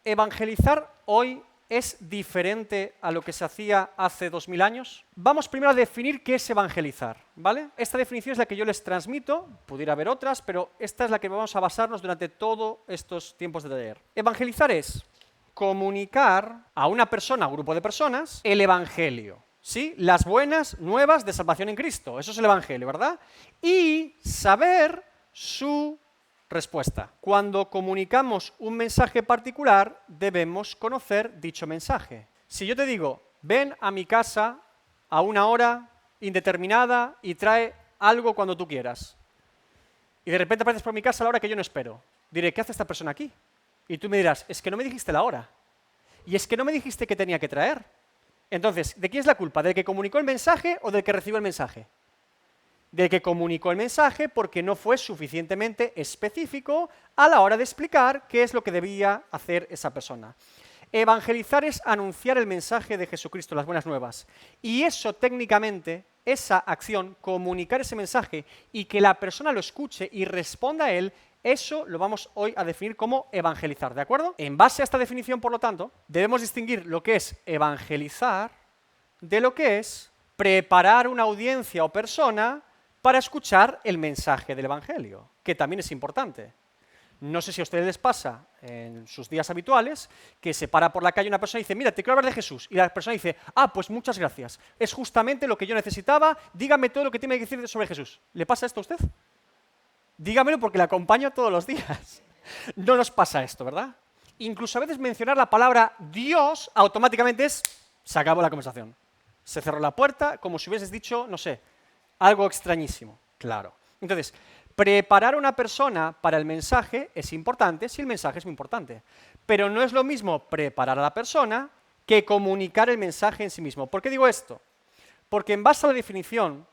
¿Evangelizar hoy es diferente a lo que se hacía hace 2000 años? Vamos primero a definir qué es evangelizar, ¿vale? Esta definición es la que yo les transmito, pudiera haber otras, pero esta es la que vamos a basarnos durante todos estos tiempos de taller. Evangelizar es comunicar a una persona, a un grupo de personas, el evangelio, ¿sí? Las buenas nuevas de salvación en Cristo, eso es el evangelio, ¿verdad? Y saber su respuesta. Cuando comunicamos un mensaje particular, debemos conocer dicho mensaje. Si yo te digo, ven a mi casa a una hora indeterminada y trae algo cuando tú quieras, y de repente apareces por mi casa a la hora que yo no espero, diré, ¿qué hace esta persona aquí? Y tú me dirás, es que no me dijiste la hora, y es que no me dijiste que tenía que traer. Entonces, ¿de quién es la culpa? ¿Del que comunicó el mensaje o del que recibió el mensaje? Del que comunicó el mensaje porque no fue suficientemente específico a la hora de explicar qué es lo que debía hacer esa persona. Evangelizar es anunciar el mensaje de Jesucristo, las buenas nuevas. Y eso técnicamente, esa acción, comunicar ese mensaje y que la persona lo escuche y responda a él, eso lo vamos hoy a definir como evangelizar, ¿de acuerdo? En base a esta definición, por lo tanto, debemos distinguir lo que es evangelizar de lo que es preparar una audiencia o persona para escuchar el mensaje del Evangelio, que también es importante. No sé si a ustedes les pasa en sus días habituales que se para por la calle una persona y dice, mira, te quiero hablar de Jesús. Y la persona dice, pues muchas gracias, es justamente lo que yo necesitaba, dígame todo lo que tiene que decir sobre Jesús. ¿Le pasa esto a usted? Dígamelo porque le acompaño todos los días. No nos pasa esto, ¿verdad? Incluso a veces mencionar la palabra Dios automáticamente se acabó la conversación. Se cerró la puerta como si hubieses dicho, no sé, algo extrañísimo, claro. Entonces, preparar a una persona para el mensaje es importante si el mensaje es muy importante. Pero no es lo mismo preparar a la persona que comunicar el mensaje en sí mismo. ¿Por qué digo esto? Porque en base a la definición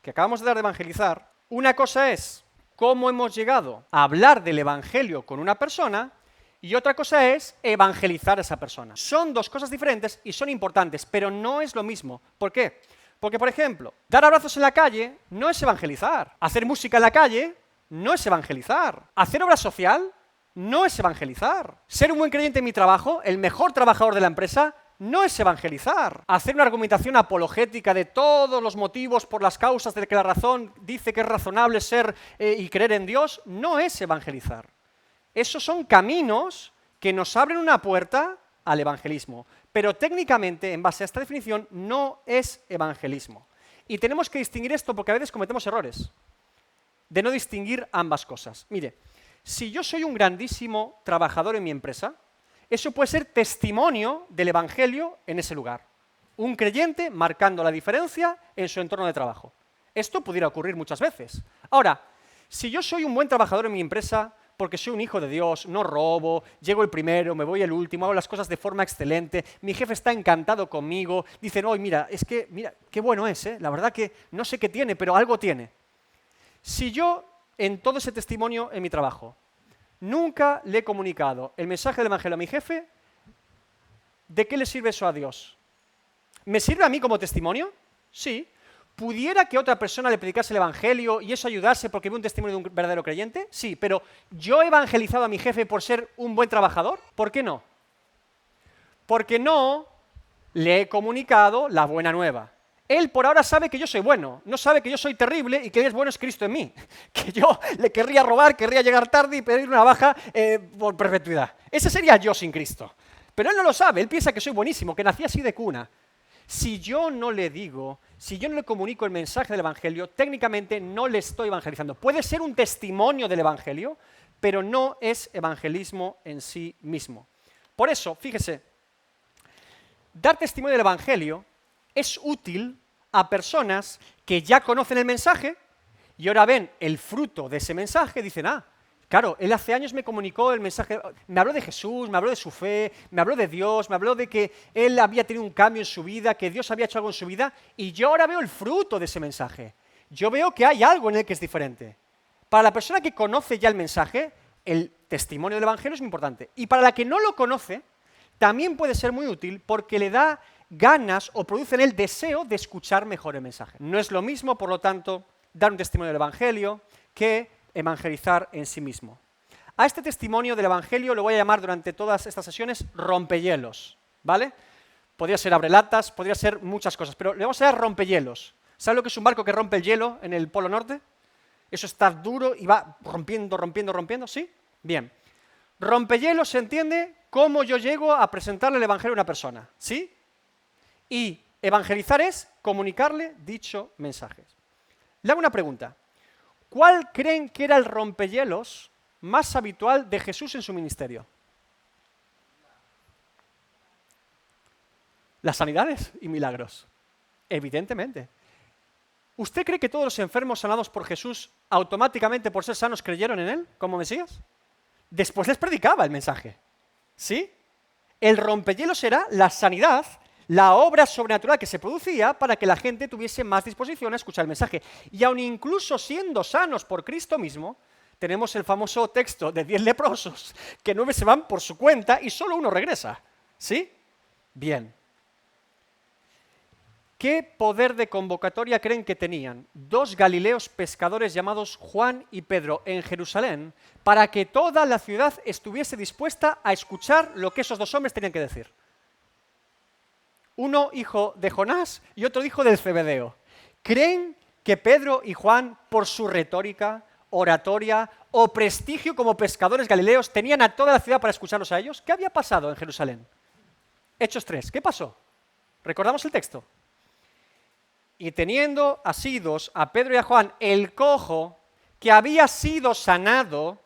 que acabamos de dar de evangelizar, una cosa es cómo hemos llegado a hablar del evangelio con una persona y otra cosa es evangelizar a esa persona. Son dos cosas diferentes y son importantes, pero no es lo mismo. ¿Por qué? Porque, por ejemplo, dar abrazos en la calle no es evangelizar. Hacer música en la calle no es evangelizar. Hacer obra social no es evangelizar. Ser un buen creyente en mi trabajo, el mejor trabajador de la empresa, no es evangelizar. Hacer una argumentación apologética de todos los motivos por las causas de que la razón dice que es razonable ser y creer en Dios, no es evangelizar. Esos son caminos que nos abren una puerta al evangelismo. Pero técnicamente, en base a esta definición, no es evangelismo. Y tenemos que distinguir esto porque a veces cometemos errores de no distinguir ambas cosas. Mire, si yo soy un grandísimo trabajador en mi empresa, eso puede ser testimonio del evangelio en ese lugar. Un creyente marcando la diferencia en su entorno de trabajo. Esto pudiera ocurrir muchas veces. Ahora, si yo soy un buen trabajador en mi empresa, porque soy un hijo de Dios, no robo, llego el primero, me voy el último, hago las cosas de forma excelente, mi jefe está encantado conmigo, dicen, hoy mira, es que, mira, qué bueno es, la verdad que no sé qué tiene, pero algo tiene. Si yo, en todo ese testimonio en mi trabajo, nunca le he comunicado el mensaje del Evangelio a mi jefe, ¿de qué le sirve eso a Dios? ¿Me sirve a mí como testimonio? Sí. ¿Pudiera que otra persona le predicase el Evangelio y eso ayudase porque ve un testimonio de un verdadero creyente? Sí, pero ¿yo he evangelizado a mi jefe por ser un buen trabajador? ¿Por qué no? Porque no le he comunicado la buena nueva. Él por ahora sabe que yo soy bueno, no sabe que yo soy terrible y que es bueno es Cristo en mí. Que yo le querría robar, querría llegar tarde y pedir una baja por perpetuidad. Ese sería yo sin Cristo. Pero él no lo sabe, él piensa que soy buenísimo, que nací así de cuna. Si yo no le digo, si yo no le comunico el mensaje del Evangelio, técnicamente no le estoy evangelizando. Puede ser un testimonio del Evangelio, pero no es evangelismo en sí mismo. Por eso, fíjese, dar testimonio del Evangelio es útil a personas que ya conocen el mensaje y ahora ven el fruto de ese mensaje y dicen, claro, él hace años me comunicó el mensaje, me habló de Jesús, me habló de su fe, me habló de Dios, me habló de que él había tenido un cambio en su vida, que Dios había hecho algo en su vida, y yo ahora veo el fruto de ese mensaje. Yo veo que hay algo en él que es diferente. Para la persona que conoce ya el mensaje, el testimonio del Evangelio es muy importante. Y para la que no lo conoce, también puede ser muy útil porque le da ganas o produce en él deseo de escuchar mejor el mensaje. No es lo mismo, por lo tanto, dar un testimonio del Evangelio que evangelizar en sí mismo. A este testimonio del Evangelio lo voy a llamar durante todas estas sesiones rompehielos, ¿vale? Podría ser abrelatas, podría ser muchas cosas, pero le vamos a dar rompehielos. ¿Sabe lo que es un barco que rompe el hielo en el Polo Norte? Eso está duro y va rompiendo, rompiendo, rompiendo, ¿sí? Bien. Rompehielos se entiende cómo yo llego a presentarle el Evangelio a una persona, ¿sí? Y evangelizar es comunicarle dicho mensaje. Le hago una pregunta. ¿Cuál creen que era el rompehielos más habitual de Jesús en su ministerio? Las sanidades y milagros. Evidentemente. ¿Usted cree que todos los enfermos sanados por Jesús automáticamente por ser sanos creyeron en él como Mesías? Después les predicaba el mensaje. ¿Sí? El rompehielos era la sanidad, la obra sobrenatural que se producía para que la gente tuviese más disposición a escuchar el mensaje. Y aun incluso siendo sanos por Cristo mismo, tenemos el famoso texto de 10 leprosos, que 9 se van por su cuenta y solo uno regresa. ¿Sí? Bien. ¿Qué poder de convocatoria creen que tenían 2 galileos pescadores llamados Juan y Pedro en Jerusalén para que toda la ciudad estuviese dispuesta a escuchar lo que esos 2 hombres tenían que decir? Uno hijo de Jonás y otro hijo del Zebedeo. ¿Creen que Pedro y Juan, por su retórica, oratoria o prestigio como pescadores galileos, tenían a toda la ciudad para escucharlos a ellos? ¿Qué había pasado en Jerusalén? Hechos 3. ¿Qué pasó? ¿Recordamos el texto? Y teniendo asidos a Pedro y a Juan, el cojo que había sido sanado,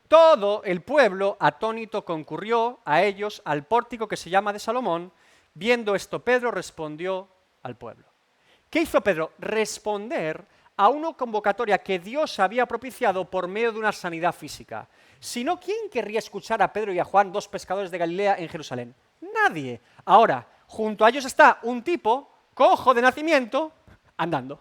todo el pueblo atónito concurrió a ellos al pórtico que se llama de Salomón. Viendo esto, Pedro respondió al pueblo. ¿Qué hizo Pedro? Responder a una convocatoria que Dios había propiciado por medio de una sanidad física. Si no, ¿quién querría escuchar a Pedro y a Juan, 2 pescadores de Galilea en Jerusalén? Nadie. Ahora, junto a ellos está un tipo cojo de nacimiento andando.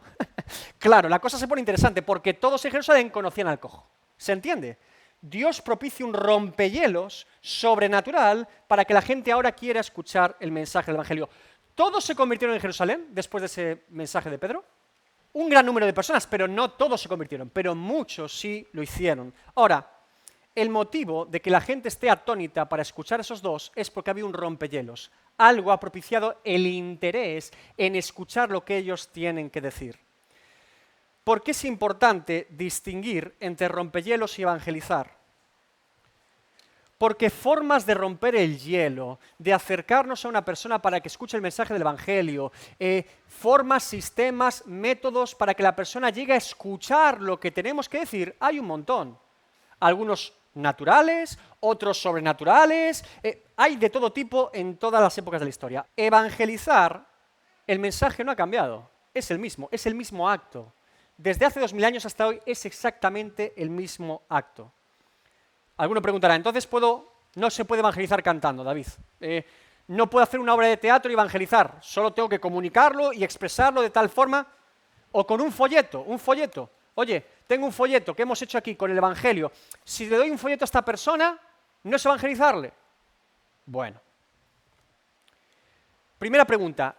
Claro, la cosa se pone interesante porque todos en Jerusalén conocían al cojo. ¿Se entiende? Dios propicia un rompehielos sobrenatural para que la gente ahora quiera escuchar el mensaje del Evangelio. ¿Todos se convirtieron en Jerusalén después de ese mensaje de Pedro? Un gran número de personas, pero no todos se convirtieron, pero muchos sí lo hicieron. Ahora, el motivo de que la gente esté atónita para escuchar a esos 2 es porque había un rompehielos. Algo ha propiciado el interés en escuchar lo que ellos tienen que decir. ¿Por qué es importante distinguir entre rompehielos y evangelizar? Porque formas de romper el hielo, de acercarnos a una persona para que escuche el mensaje del Evangelio, formas, sistemas, métodos para que la persona llegue a escuchar lo que tenemos que decir, hay un montón. Algunos naturales, otros sobrenaturales, hay de todo tipo en todas las épocas de la historia. Evangelizar, el mensaje no ha cambiado, es el mismo acto. Desde hace 2000 años hasta hoy es exactamente el mismo acto. Alguno preguntará, entonces no se puede evangelizar cantando, David. No puedo hacer una obra de teatro y evangelizar, solo tengo que comunicarlo y expresarlo de tal forma, o con un folleto. Oye, tengo un folleto que hemos hecho aquí con el Evangelio. Si le doy un folleto a esta persona, ¿no es evangelizarle? Bueno. Primera pregunta,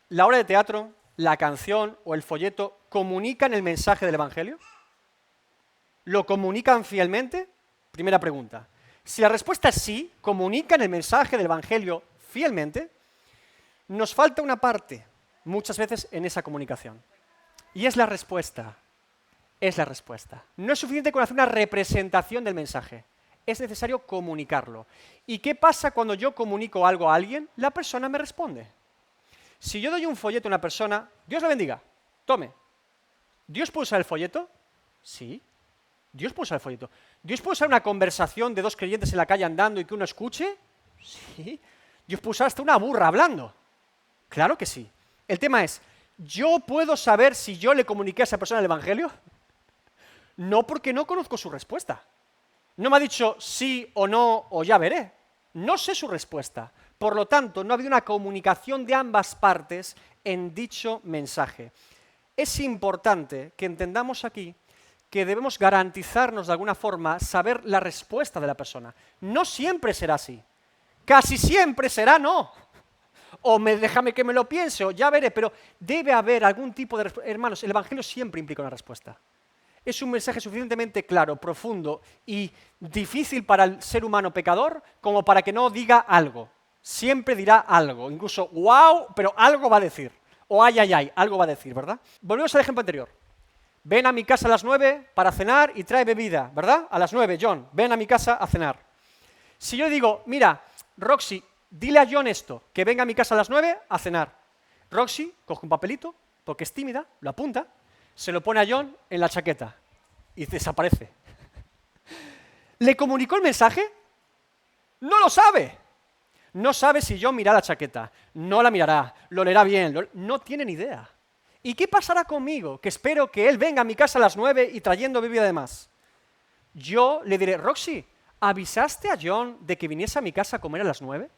¿la obra de teatro, la canción o el folleto comunican el mensaje del Evangelio? ¿Lo comunican fielmente? Primera pregunta. Si la respuesta es sí, comunican el mensaje del Evangelio fielmente, nos falta una parte muchas veces en esa comunicación. Y es la respuesta. No es suficiente con hacer una representación del mensaje. Es necesario comunicarlo. ¿Y qué pasa cuando yo comunico algo a alguien? La persona me responde. Si yo doy un folleto a una persona, Dios la bendiga, tome. ¿Dios puede usar el folleto? Sí. Dios puede usar el folleto. ¿Dios puede usar una conversación de 2 creyentes en la calle andando y que uno escuche? Sí. Dios puede usar hasta una burra hablando. Claro que sí. El tema es, ¿yo puedo saber si yo le comuniqué a esa persona el Evangelio? No, porque no conozco su respuesta. No me ha dicho sí o no o ya veré. No sé su respuesta. Por lo tanto, no ha habido una comunicación de ambas partes en dicho mensaje. Es importante que entendamos aquí que debemos garantizarnos de alguna forma saber la respuesta de la persona. No siempre será así. Casi siempre será no. O déjame que me lo piense, o ya veré, pero debe haber algún tipo de respuesta. Hermanos, el Evangelio siempre implica una respuesta. es un mensaje suficientemente claro, profundo y difícil para el ser humano pecador como para que no diga algo. Siempre dirá algo, incluso wow, pero algo va a decir. O ay, ay, ay, algo va a decir, ¿verdad? Volvemos al ejemplo anterior. Ven a mi casa a las 9 para cenar y trae bebida, ¿verdad? A las 9, John, ven a mi casa a cenar. Si yo digo, mira, Roxy, dile a John esto, que venga a mi casa a las 9 a cenar. Roxy coge un papelito, porque es tímida, lo apunta, se lo pone a John en la chaqueta y desaparece. ¿Le comunicó el mensaje? No lo sabe. No sabe si John mira la chaqueta, no la mirará, lo leerá bien, no tiene ni idea. ¿Y qué pasará conmigo? Que espero que él venga a mi casa a las 9 y trayendo bebida de más. Yo le diré, Roxy, ¿avisaste a John de que viniese a mi casa a comer a las 9?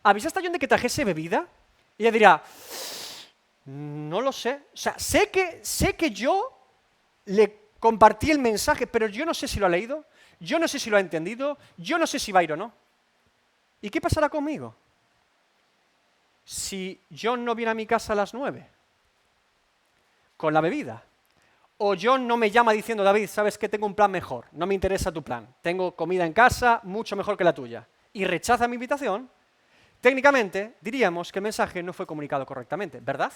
¿Avisaste a John de que trajese bebida? Y ella dirá, no lo sé. O sea, sé que yo le compartí el mensaje, pero yo no sé si lo ha leído, yo no sé si lo ha entendido, yo no sé si va a ir o no. ¿Y qué pasará conmigo? Si John no viene a mi casa a las 9 con la bebida, o John no me llama diciendo, David, ¿sabes qué? Tengo un plan mejor, no me interesa tu plan, tengo comida en casa mucho mejor que la tuya, y rechaza mi invitación, técnicamente diríamos que el mensaje no fue comunicado correctamente, ¿verdad?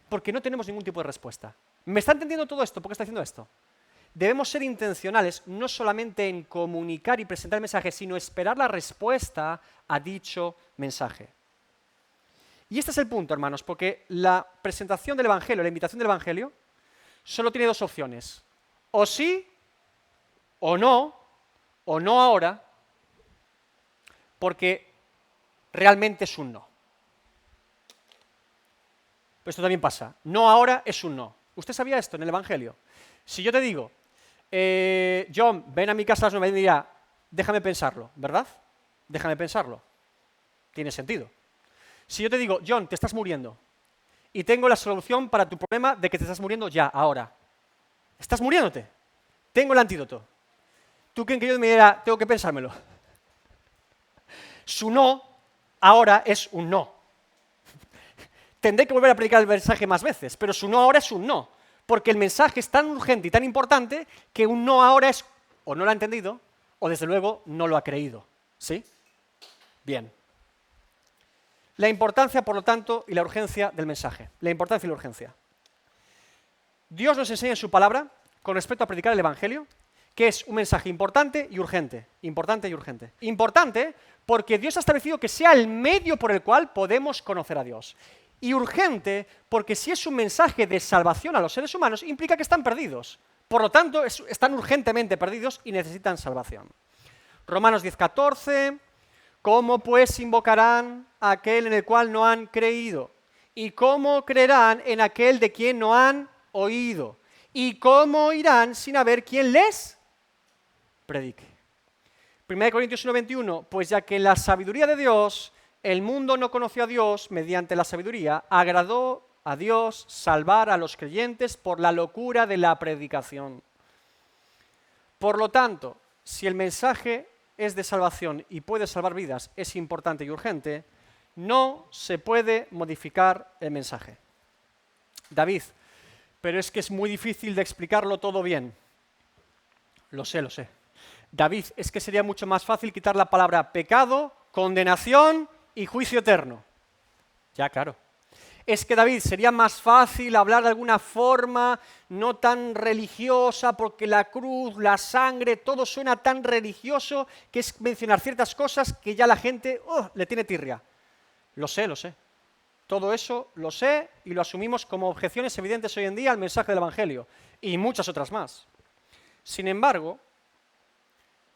Porque no tenemos ningún tipo de respuesta. ¿Me está entendiendo todo esto? ¿Por qué está haciendo esto? Debemos ser intencionales no solamente en comunicar y presentar el mensaje, sino esperar la respuesta a dicho mensaje. Y este es el punto, hermanos, porque la presentación del Evangelio, la invitación del Evangelio, solo tiene dos opciones. O sí, o no ahora, porque realmente es un no. Pero esto también pasa. No ahora es un no. ¿Usted sabía esto en el Evangelio? Si yo te digo, John, ven a mi casa a las 9, y me dirá, déjame pensarlo, ¿verdad? Déjame pensarlo. Tiene sentido. Si yo te digo, John, te estás muriendo, y tengo la solución para tu problema de que te estás muriendo ya, ahora. ¿Estás muriéndote? Tengo el antídoto. ¿Tú creen que yo me dirá, tengo que pensármelo? Su no, ahora es un no. Tendré que volver a predicar el mensaje más veces, pero su no ahora es un no. Porque el mensaje es tan urgente y tan importante que un no ahora es, o no lo ha entendido, o desde luego no lo ha creído. ¿Sí? Bien. La importancia, por lo tanto, y la urgencia del mensaje. La importancia y la urgencia. Dios nos enseña en su palabra, con respecto a predicar el Evangelio, que es un mensaje importante y urgente. Importante y urgente. Importante porque Dios ha establecido que sea el medio por el cual podemos conocer a Dios. Y urgente porque si es un mensaje de salvación a los seres humanos, implica que están perdidos. Por lo tanto, están urgentemente perdidos y necesitan salvación. Romanos 10:14, ¿cómo pues invocarán a aquel en el cual no han creído? ¿Y cómo creerán en aquel de quien no han oído? ¿Y cómo irán sin haber quien les predique? 1 Corintios 1:21, pues ya que en la sabiduría de Dios el mundo no conoció a Dios mediante la sabiduría, agradó a Dios salvar a los creyentes por la locura de la predicación. Por lo tanto, si el mensaje es de salvación y puede salvar vidas, es importante y urgente, no se puede modificar el mensaje. David, pero es que es muy difícil de explicarlo todo bien. Lo sé, lo sé. David, es que sería mucho más fácil quitar la palabra pecado, condenación y juicio eterno. Ya, claro. Es que, David, sería más fácil hablar de alguna forma no tan religiosa, porque la cruz, la sangre, todo suena tan religioso que es mencionar ciertas cosas que ya la gente le tiene tirria. Lo sé, lo sé. Todo eso lo sé y lo asumimos como objeciones evidentes hoy en día al mensaje del Evangelio y muchas otras más. Sin embargo,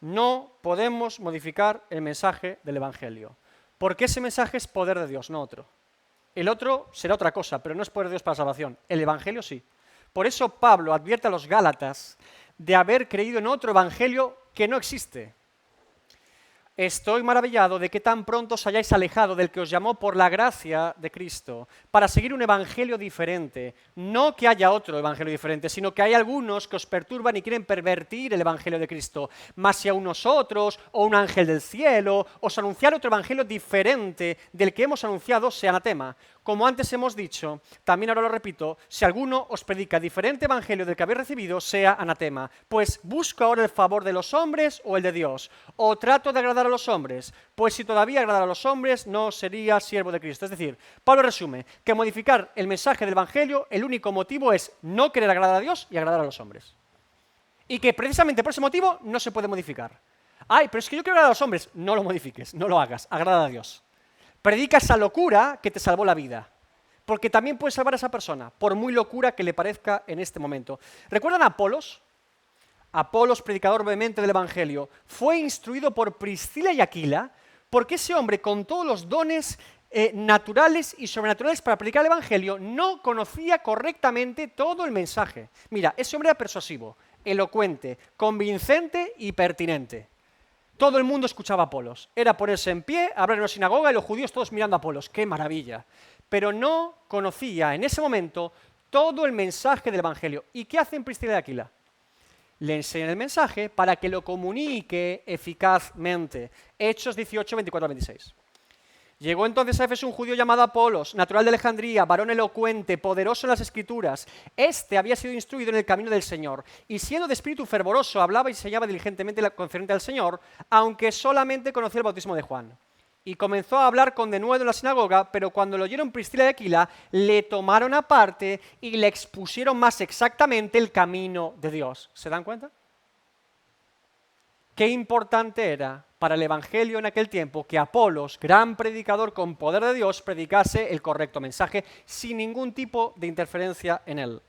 no podemos modificar el mensaje del Evangelio, porque ese mensaje es poder de Dios, no otro. El otro será otra cosa, pero no es poder de Dios para salvación. El Evangelio sí. Por eso Pablo advierte a los Gálatas de haber creído en otro Evangelio que no existe. Estoy maravillado de que tan pronto os hayáis alejado del que os llamó por la gracia de Cristo para seguir un evangelio diferente. No que haya otro evangelio diferente, sino que hay algunos que os perturban y quieren pervertir el evangelio de Cristo. Mas si a nosotros o un ángel del cielo os anunciar otro evangelio diferente del que hemos anunciado, sea anatema. como antes hemos dicho, también ahora lo repito, si alguno os predica diferente evangelio del que habéis recibido, sea anatema. Pues busco ahora el favor de los hombres o el de Dios, o trato de agradar a los hombres, pues si todavía agradara a los hombres, no sería siervo de Cristo. Es decir, Pablo resume que modificar el mensaje del evangelio, el único motivo es no querer agradar a Dios y agradar a los hombres. Y que precisamente por ese motivo no se puede modificar. Ay, pero es que yo quiero agradar a los hombres. No lo modifiques, no lo hagas, agrada a Dios. Predica esa locura que te salvó la vida, porque también puede salvar a esa persona, por muy locura que le parezca en este momento. ¿Recuerdan a Apolos? Apolos, predicador vehemente del Evangelio, fue instruido por Priscila y Aquila, porque ese hombre con todos los dones naturales y sobrenaturales para predicar el Evangelio no conocía correctamente todo el mensaje. Mira, ese hombre era persuasivo, elocuente, convincente y pertinente. Todo el mundo escuchaba a Apolos. Era ponerse en pie, hablar en una sinagoga y los judíos todos mirando a Apolos. ¡Qué maravilla! Pero no conocía en ese momento todo el mensaje del Evangelio. ¿Y qué hacen Priscila y Aquila? Le enseñan el mensaje para que lo comunique eficazmente. Hechos 18, 24 a 26. Llegó entonces a Éfeso un judío llamado Apolos, natural de Alejandría, varón elocuente, poderoso en las Escrituras. Este había sido instruido en el camino del Señor, y siendo de espíritu fervoroso, hablaba y enseñaba diligentemente la concerniente al Señor, aunque solamente conocía el bautismo de Juan. Y comenzó a hablar con denuedo en la sinagoga, pero cuando lo oyeron Priscila y Aquila, le tomaron aparte y le expusieron más exactamente el camino de Dios. ¿Se dan cuenta? Qué importante era para el Evangelio en aquel tiempo que Apolos, gran predicador con poder de Dios, predicase el correcto mensaje sin ningún tipo de interferencia en él.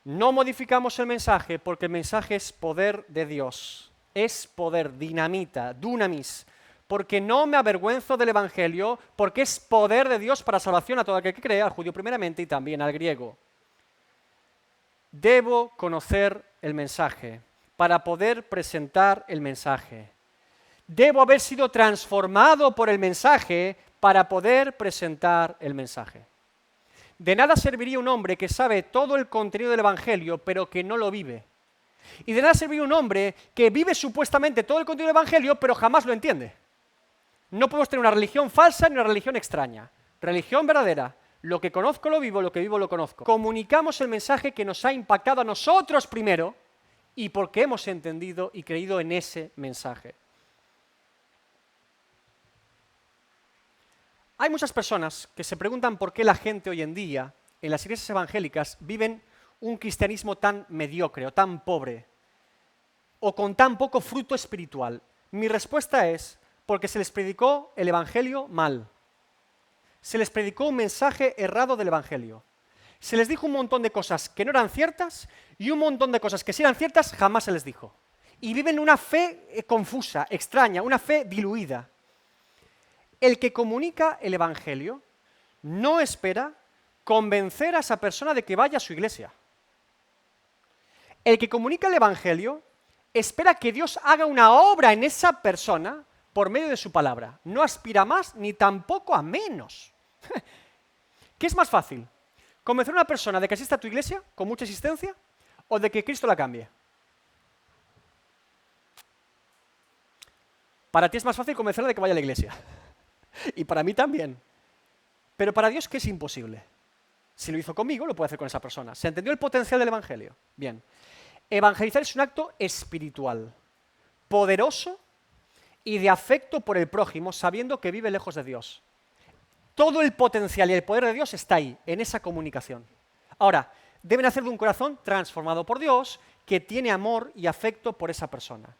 No modificamos el mensaje porque el mensaje es poder de Dios, es poder, dinamita, dunamis, porque no me avergüenzo del Evangelio, porque es poder de Dios para salvación a todo aquel que cree, al judío primeramente y también al griego. Debo conocer el mensaje para poder presentar el mensaje. Debo haber sido transformado por el mensaje para poder presentar el mensaje. De nada serviría un hombre que sabe todo el contenido del Evangelio, pero que no lo vive. Y de nada serviría un hombre que vive supuestamente todo el contenido del Evangelio, pero jamás lo entiende. No podemos tener una religión falsa ni una religión extraña. Religión verdadera. Lo que conozco lo vivo, lo que vivo lo conozco. Comunicamos el mensaje que nos ha impactado a nosotros primero, y porque hemos entendido y creído en ese mensaje. Hay muchas personas que se preguntan por qué la gente hoy en día, en las iglesias evangélicas, viven un cristianismo tan mediocre o tan pobre, o con tan poco fruto espiritual. Mi respuesta es porque se les predicó el evangelio mal. Se les predicó un mensaje errado del evangelio. Se les dijo un montón de cosas que no eran ciertas y un montón de cosas que sí eran ciertas jamás se les dijo. Y viven una fe confusa, extraña, una fe diluida. El que comunica el Evangelio no espera convencer a esa persona de que vaya a su iglesia. El que comunica el Evangelio espera que Dios haga una obra en esa persona por medio de su palabra. No aspira a más ni tampoco a menos. ¿Qué es más fácil? ¿Convencer a una persona de que asista a tu iglesia con mucha existencia o de que Cristo la cambie? Para ti es más fácil convencerla de que vaya a la iglesia. Y para mí también. Pero para Dios, ¿qué es imposible? Si lo hizo conmigo, lo puede hacer con esa persona. ¿Se entendió el potencial del Evangelio? Bien. Evangelizar es un acto espiritual, poderoso y de afecto por el prójimo, sabiendo que vive lejos de Dios. Todo el potencial y el poder de Dios está ahí, en esa comunicación. Ahora, deben hacer de un corazón transformado por Dios, que tiene amor y afecto por esa persona.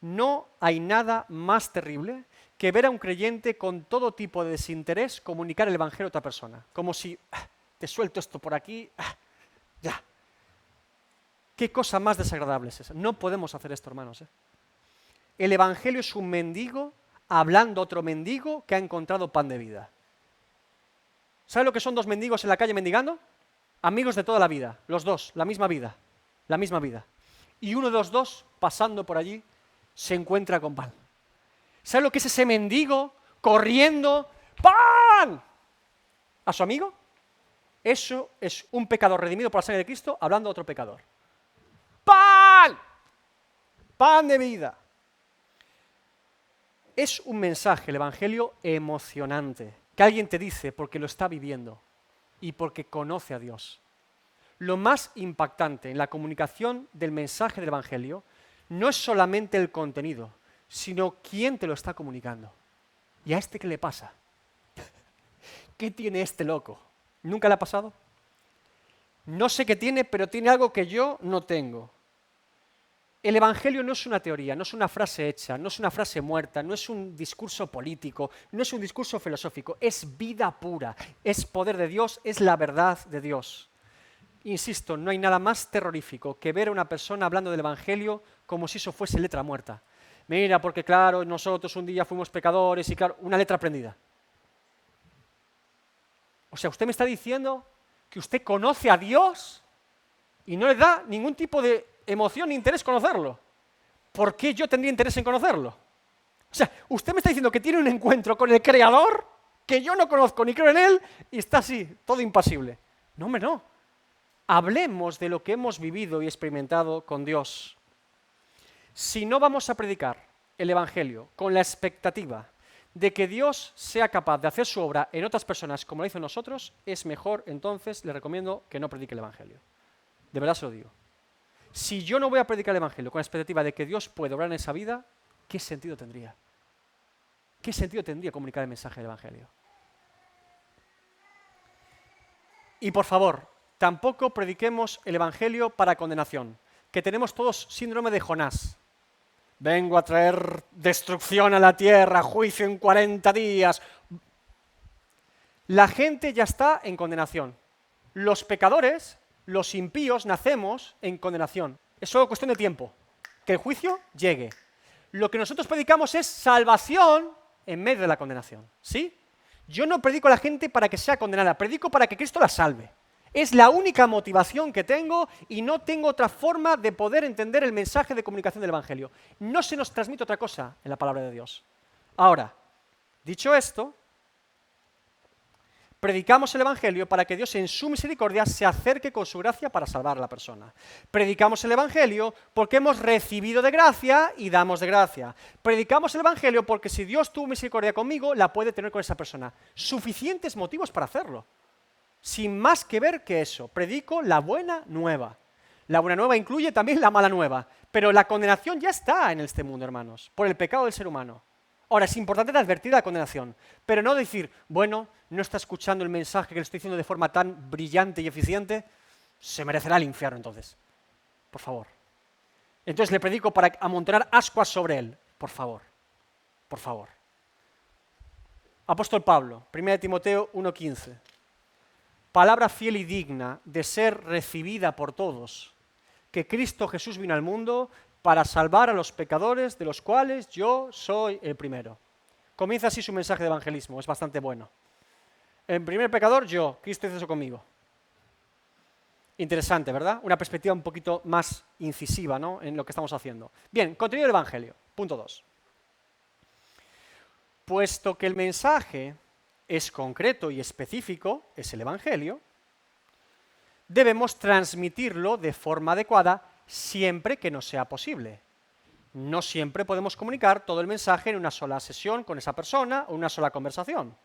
No hay nada más terrible que ver a un creyente con todo tipo de desinterés comunicar el Evangelio a otra persona. Como si, te suelto esto por aquí, ya. ¿Qué cosa más desagradable es esa? No podemos hacer esto, hermanos. El Evangelio es un mendigo hablando a otro mendigo que ha encontrado pan de vida. ¿Sabe lo que son dos mendigos en la calle mendigando? Amigos de toda la vida, los dos, la misma vida. Y uno de los dos, pasando por allí, se encuentra con pan. ¿Sabe lo que es ese mendigo corriendo? ¡Pan! ¿A su amigo? Eso es un pecador redimido por la sangre de Cristo hablando a otro pecador. ¡Pan! ¡Pan de vida! Es un mensaje, el Evangelio, emocionante, que alguien te dice porque lo está viviendo y porque conoce a Dios. Lo más impactante en la comunicación del mensaje del Evangelio no es solamente el contenido, sino quién te lo está comunicando. ¿Y a este qué le pasa? ¿Qué tiene este loco? ¿Nunca le ha pasado? No sé qué tiene, pero tiene algo que yo no tengo. El Evangelio no es una teoría, no es una frase hecha, no es una frase muerta, no es un discurso político, no es un discurso filosófico, es vida pura, es poder de Dios, es la verdad de Dios. Insisto, no hay nada más terrorífico que ver a una persona hablando del Evangelio como si eso fuese letra muerta. Mira, porque claro, nosotros un día fuimos pecadores y claro, una letra aprendida. O sea, usted me está diciendo que usted conoce a Dios y no le da ningún tipo de emoción ni interés conocerlo. ¿Por qué yo tendría interés en conocerlo? O sea, usted me está diciendo que tiene un encuentro con el Creador que yo no conozco ni creo en Él y está así, todo impasible. No, hombre, no. Hablemos de lo que hemos vivido y experimentado con Dios. Si no vamos a predicar el Evangelio con la expectativa de que Dios sea capaz de hacer su obra en otras personas como lo hizo en nosotros, es mejor, entonces, le recomiendo que no predique el Evangelio. De verdad se lo digo. Si yo no voy a predicar el Evangelio con la expectativa de que Dios puede obrar en esa vida, ¿qué sentido tendría? ¿Qué sentido tendría comunicar el mensaje del Evangelio? Y por favor, tampoco prediquemos el Evangelio para condenación, que tenemos todos síndrome de Jonás. Vengo a traer destrucción a la tierra, juicio en 40 días. La gente ya está en condenación. Los pecadores, los impíos, nacemos en condenación. Es solo cuestión de tiempo, que el juicio llegue. Lo que nosotros predicamos es salvación en medio de la condenación, ¿sí? Yo no predico a la gente para que sea condenada, predico para que Cristo la salve. Es la única motivación que tengo y no tengo otra forma de poder entender el mensaje de comunicación del Evangelio. No se nos transmite otra cosa en la palabra de Dios. Ahora, dicho esto, predicamos el Evangelio para que Dios en su misericordia se acerque con su gracia para salvar a la persona. Predicamos el Evangelio porque hemos recibido de gracia y damos de gracia. Predicamos el Evangelio porque si Dios tuvo misericordia conmigo, la puede tener con esa persona. Suficientes motivos para hacerlo. Sin más que ver que eso, predico la buena nueva. La buena nueva incluye también la mala nueva, pero la condenación ya está en este mundo, hermanos, por el pecado del ser humano. Ahora, es importante advertir la condenación, pero no decir, bueno, no está escuchando el mensaje que le estoy diciendo de forma tan brillante y eficiente, se merecerá el infierno entonces. Por favor. Entonces le predico para amontonar ascuas sobre él. Por favor. Por favor. Apóstol Pablo, 1 Timoteo 1:15. Palabra fiel y digna de ser recibida por todos, que Cristo Jesús vino al mundo para salvar a los pecadores, de los cuales yo soy el primero. Comienza así su mensaje de evangelismo, es bastante bueno. El primer pecador, yo, Cristo hizo eso conmigo. Interesante, ¿verdad? Una perspectiva un poquito más incisiva, ¿no?, en lo que estamos haciendo. Bien, contenido del evangelio, punto 2. Puesto que el mensaje es concreto y específico, es el Evangelio, debemos transmitirlo de forma adecuada siempre que nos sea posible. No siempre podemos comunicar todo el mensaje en una sola sesión con esa persona o una sola conversación.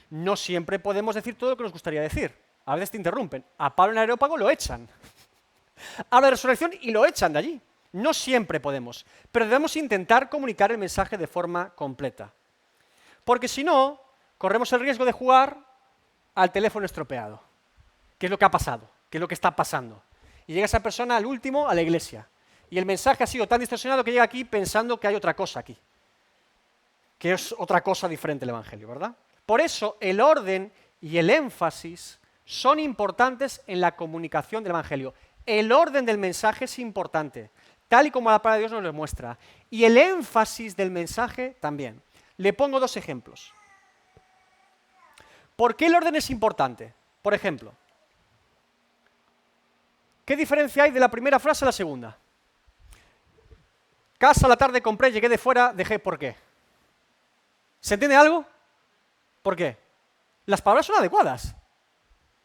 No siempre podemos decir todo lo que nos gustaría decir. A veces te interrumpen. A Pablo en el Areópago lo echan. Habla de resurrección y lo echan de allí. No siempre podemos, pero debemos intentar comunicar el mensaje de forma completa. Porque si no, corremos el riesgo de jugar al teléfono estropeado, que es lo que ha pasado, que es lo que está pasando. Y llega esa persona al último a la iglesia, y el mensaje ha sido tan distorsionado que llega aquí pensando que hay otra cosa aquí, que es otra cosa diferente el Evangelio, ¿verdad? Por eso el orden y el énfasis son importantes en la comunicación del Evangelio. El orden del mensaje es importante, tal y como la palabra de Dios nos lo muestra, y el énfasis del mensaje también. Le pongo 2 ejemplos. ¿Por qué el orden es importante? Por ejemplo, ¿qué diferencia hay de la primera frase a la segunda? Casa a la tarde compré, llegué de fuera, dejé. ¿Por qué? ¿Se entiende algo? ¿Por qué? Las palabras son adecuadas.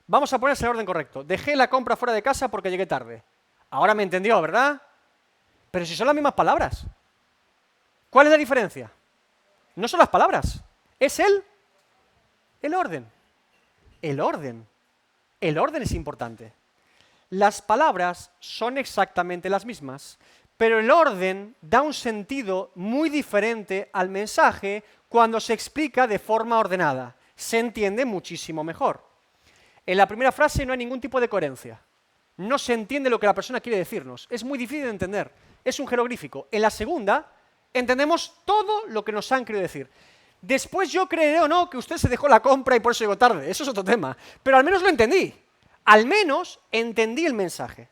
Vamos a ponerse el orden correcto. Dejé la compra fuera de casa porque llegué tarde. Ahora me entendió, ¿verdad? Pero si son las mismas palabras. ¿Cuál es la diferencia? No son las palabras, es el El orden. El orden. El orden es importante. Las palabras son exactamente las mismas, pero el orden da un sentido muy diferente al mensaje cuando se explica de forma ordenada. Se entiende muchísimo mejor. En la primera frase no hay ningún tipo de coherencia. No se entiende lo que la persona quiere decirnos. Es muy difícil de entender. Es un jeroglífico. En la segunda, entendemos todo lo que nos han querido decir. Después yo creeré o no que usted se dejó la compra y por eso llegó tarde. Eso es otro tema. Pero al menos lo entendí. Al menos entendí el mensaje.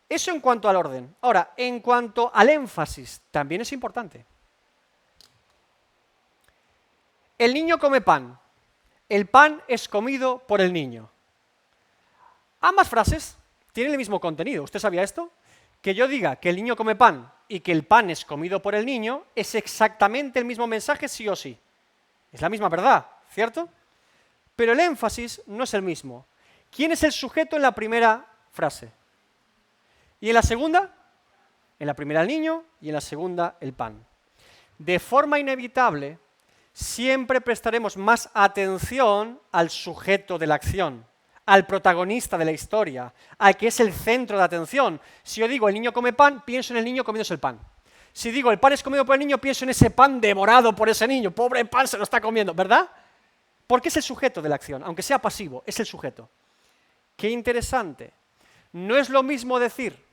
Eso en cuanto al orden. Ahora, en cuanto al énfasis, también es importante. El niño come pan. El pan es comido por el niño. Ambas frases tienen el mismo contenido. ¿Usted sabía esto? Que yo diga que el niño come pan y que el pan es comido por el niño es exactamente el mismo mensaje sí o sí. Es la misma verdad, ¿cierto? Pero el énfasis no es el mismo. ¿Quién es el sujeto en la primera frase? ¿Y en la segunda? En la primera el niño y en la segunda el pan. De forma inevitable, siempre prestaremos más atención al sujeto de la acción, al protagonista de la historia, al que es el centro de atención. Si yo digo el niño come pan, pienso en el niño comiéndose el pan. Si digo el pan es comido por el niño, pienso en ese pan devorado por ese niño. Pobre pan, se lo está comiendo, ¿verdad? Porque es el sujeto de la acción, aunque sea pasivo, es el sujeto. Qué interesante. No es lo mismo decir,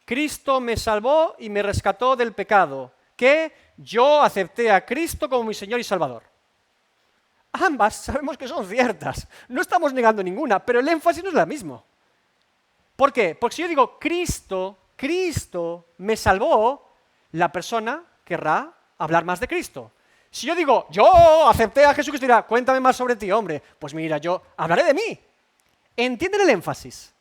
Cristo me salvó y me rescató del pecado, que yo acepté a Cristo como mi Señor y Salvador. Ambas sabemos que son ciertas, no estamos negando ninguna, pero el énfasis no es el mismo. ¿Por qué? Porque si yo digo Cristo me salvó, la persona querrá hablar más de Cristo. Si yo digo, yo acepté a Jesucristo, dirá, cuéntame más sobre ti, hombre. Pues mira, yo hablaré de mí. ¿Entienden el énfasis?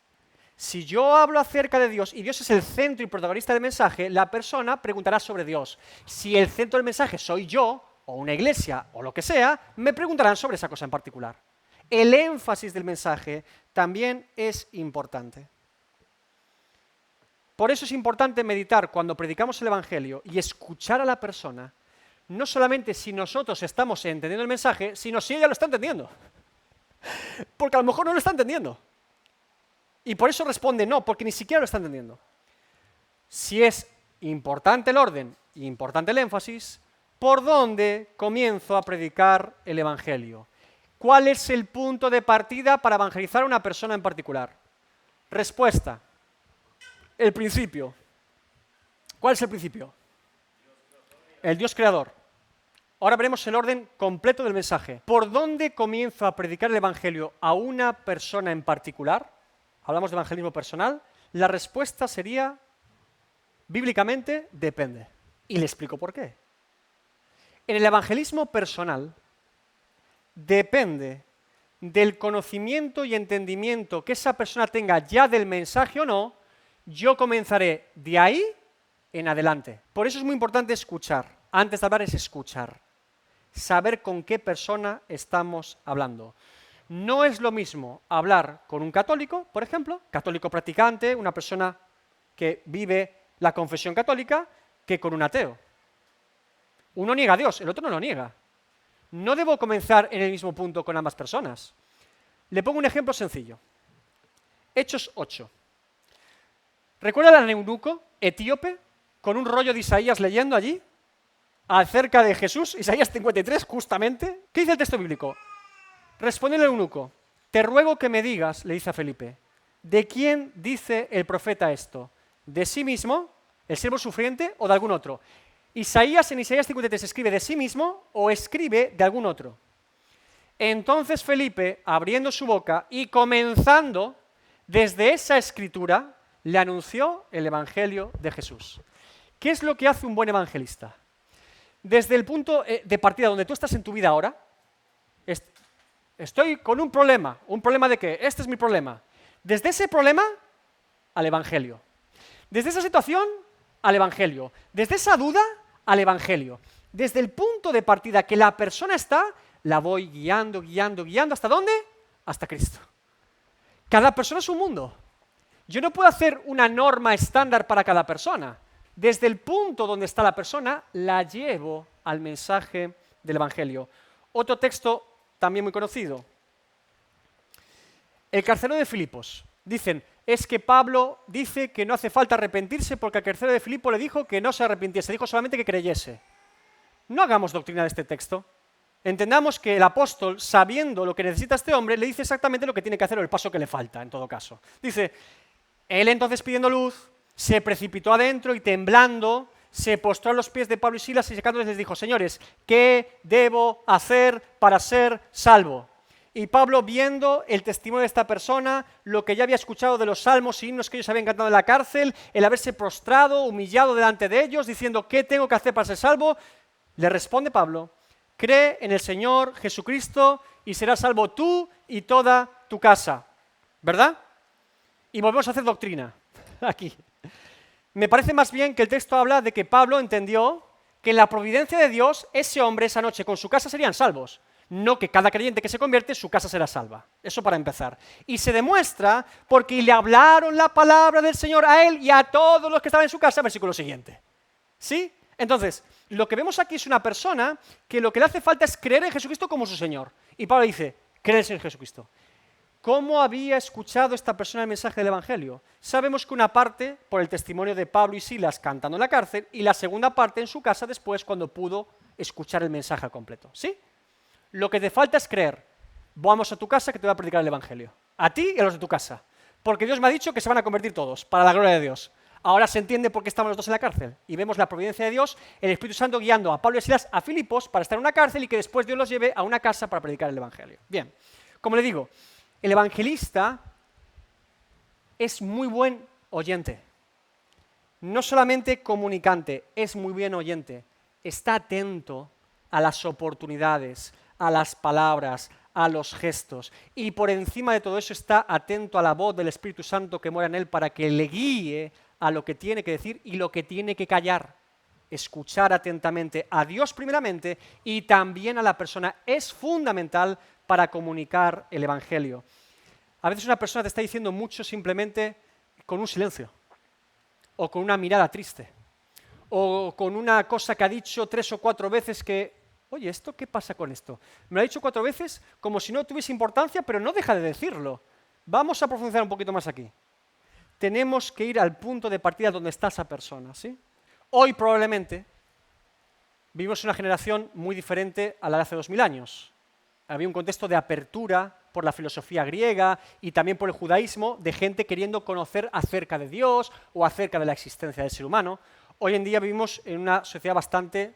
Si yo hablo acerca de Dios y Dios es el centro y protagonista del mensaje, la persona preguntará sobre Dios. Si el centro del mensaje soy yo, o una iglesia, o lo que sea, me preguntarán sobre esa cosa en particular. El énfasis del mensaje también es importante. Por eso es importante meditar cuando predicamos el Evangelio y escuchar a la persona, no solamente si nosotros estamos entendiendo el mensaje, sino si ella lo está entendiendo. Porque a lo mejor no lo está entendiendo. Y por eso responde no, porque ni siquiera lo está entendiendo. Si es importante el orden y importante el énfasis, ¿por dónde comienzo a predicar el Evangelio? ¿Cuál es el punto de partida para evangelizar a una persona en particular? Respuesta. El principio. ¿Cuál es el principio? El Dios creador. Ahora veremos el orden completo del mensaje. ¿Por dónde comienzo a predicar el Evangelio a una persona en particular? Hablamos de evangelismo personal. La respuesta sería, bíblicamente, depende. Y le explico por qué. En el evangelismo personal, depende del conocimiento y entendimiento que esa persona tenga ya del mensaje o no, yo comenzaré de ahí en adelante. Por eso es muy importante escuchar. Antes de hablar es escuchar. Saber con qué persona estamos hablando. No es lo mismo hablar con un católico, por ejemplo, católico practicante, una persona que vive la confesión católica, que con un ateo. Uno niega a Dios, el otro no lo niega. No debo comenzar en el mismo punto con ambas personas. Le pongo un ejemplo sencillo. Hechos 8. ¿Recuerda al eunuco etíope con un rollo de Isaías leyendo allí? Acerca de Jesús, Isaías 53, justamente. ¿Qué dice el texto bíblico? Responde el eunuco, te ruego que me digas, le dice a Felipe, ¿de quién dice el profeta esto? ¿De sí mismo, el siervo sufriente, o de algún otro? Isaías en Isaías 53 escribe de sí mismo o escribe de algún otro. Entonces Felipe, abriendo su boca y comenzando desde esa escritura, le anunció el Evangelio de Jesús. ¿Qué es lo que hace un buen evangelista? Desde el punto de partida donde tú estás en tu vida ahora, estoy con un problema de qué, este es mi problema. Desde ese problema al Evangelio. Desde esa situación al Evangelio. Desde esa duda al Evangelio. Desde el punto de partida que la persona está, la voy guiando, ¿hasta dónde? Hasta Cristo. Cada persona es un mundo. Yo no puedo hacer una norma estándar para cada persona. Desde el punto donde está la persona, la llevo al mensaje del Evangelio. Otro texto también muy conocido. El carcelero de Filipos. Dicen, es que Pablo dice que no hace falta arrepentirse porque el carcelero de Filipo le dijo que no se arrepintiese, dijo solamente que creyese. No hagamos doctrina de este texto. Entendamos que el apóstol, sabiendo lo que necesita este hombre, le dice exactamente lo que tiene que hacer o el paso que le falta, en todo caso. Dice, él entonces pidiendo luz, se precipitó adentro y temblando, se postró a los pies de Pablo y Silas y secándoles les dijo, señores, ¿qué debo hacer para ser salvo? Y Pablo, viendo el testimonio de esta persona, lo que ya había escuchado de los salmos y himnos que ellos habían cantado en la cárcel, el haberse prostrado, humillado delante de ellos, diciendo, ¿qué tengo que hacer para ser salvo? Le responde Pablo, cree en el Señor Jesucristo y serás salvo tú y toda tu casa. ¿Verdad? Y volvemos a hacer doctrina aquí. Me parece más bien que el texto habla de que Pablo entendió que en la providencia de Dios, ese hombre esa noche con su casa serían salvos. No que cada creyente que se convierte, su casa será salva. Eso para empezar. Y se demuestra porque le hablaron la palabra del Señor a él y a todos los que estaban en su casa, versículo siguiente. ¿Sí? Entonces, lo que vemos aquí es una persona que lo que le hace falta es creer en Jesucristo como su Señor. Y Pablo dice, crees en Jesucristo. ¿Cómo había escuchado esta persona el mensaje del Evangelio? Sabemos que una parte por el testimonio de Pablo y Silas cantando en la cárcel y la segunda parte en su casa después cuando pudo escuchar el mensaje al completo. ¿Sí? Lo que te falta es creer. Vamos a tu casa que te voy a predicar el Evangelio. A ti y a los de tu casa. Porque Dios me ha dicho que se van a convertir todos, para la gloria de Dios. Ahora se entiende por qué estaban los dos en la cárcel. Y vemos la providencia de Dios, el Espíritu Santo guiando a Pablo y Silas a Filipos para estar en una cárcel y que después Dios los lleve a una casa para predicar el Evangelio. Bien, como le digo, el evangelista es muy buen oyente. No solamente comunicante, es muy bien oyente. Está atento a las oportunidades, a las palabras, a los gestos. Y por encima de todo eso está atento a la voz del Espíritu Santo que mora en él para que le guíe a lo que tiene que decir y lo que tiene que callar. Escuchar atentamente a Dios primeramente y también a la persona es fundamental para comunicar el Evangelio. A veces una persona te está diciendo mucho simplemente con un silencio, o con una mirada triste, o con una cosa que ha dicho 3 o 4 veces que, oye, ¿esto qué pasa con esto? Me lo ha dicho 4 veces como si no tuviese importancia, pero no deja de decirlo. Vamos a profundizar un poquito más aquí. Tenemos que ir al punto de partida donde está esa persona, ¿sí? Hoy probablemente vivimos una generación muy diferente a la de hace 2000 años. Había un contexto de apertura por la filosofía griega y también por el judaísmo, de gente queriendo conocer acerca de Dios o acerca de la existencia del ser humano. Hoy en día vivimos en una sociedad bastante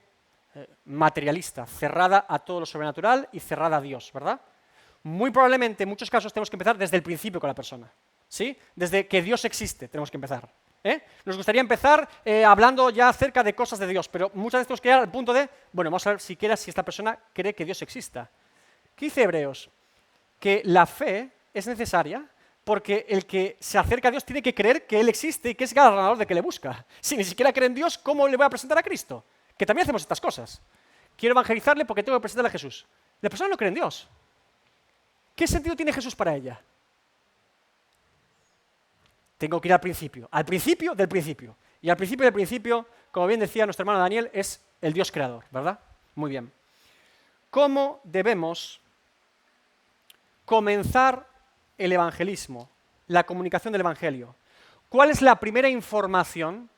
materialista, cerrada a todo lo sobrenatural y cerrada a Dios, ¿verdad? Muy probablemente en muchos casos tenemos que empezar desde el principio con la persona, ¿sí? Desde que Dios existe tenemos que empezar. Nos gustaría empezar hablando ya acerca de cosas de Dios, pero muchas veces tenemos que llegar al punto de, bueno, vamos a ver siquiera si esta persona cree que Dios exista. ¿Qué dice Hebreos? Que la fe es necesaria porque el que se acerca a Dios tiene que creer que Él existe y que es galardonador de que le busca. Si ni siquiera cree en Dios, ¿cómo le voy a presentar a Cristo? Que también hacemos estas cosas. Quiero evangelizarle porque tengo que presentarle a Jesús. La persona no cree en Dios. ¿Qué sentido tiene Jesús para ella? Tengo que ir al principio del principio. Y al principio del principio, como bien decía nuestro hermano Daniel, es el Dios creador, ¿verdad? Muy bien. ¿Cómo debemos comenzar el evangelismo, la comunicación del evangelio? ¿Cuál es la primera información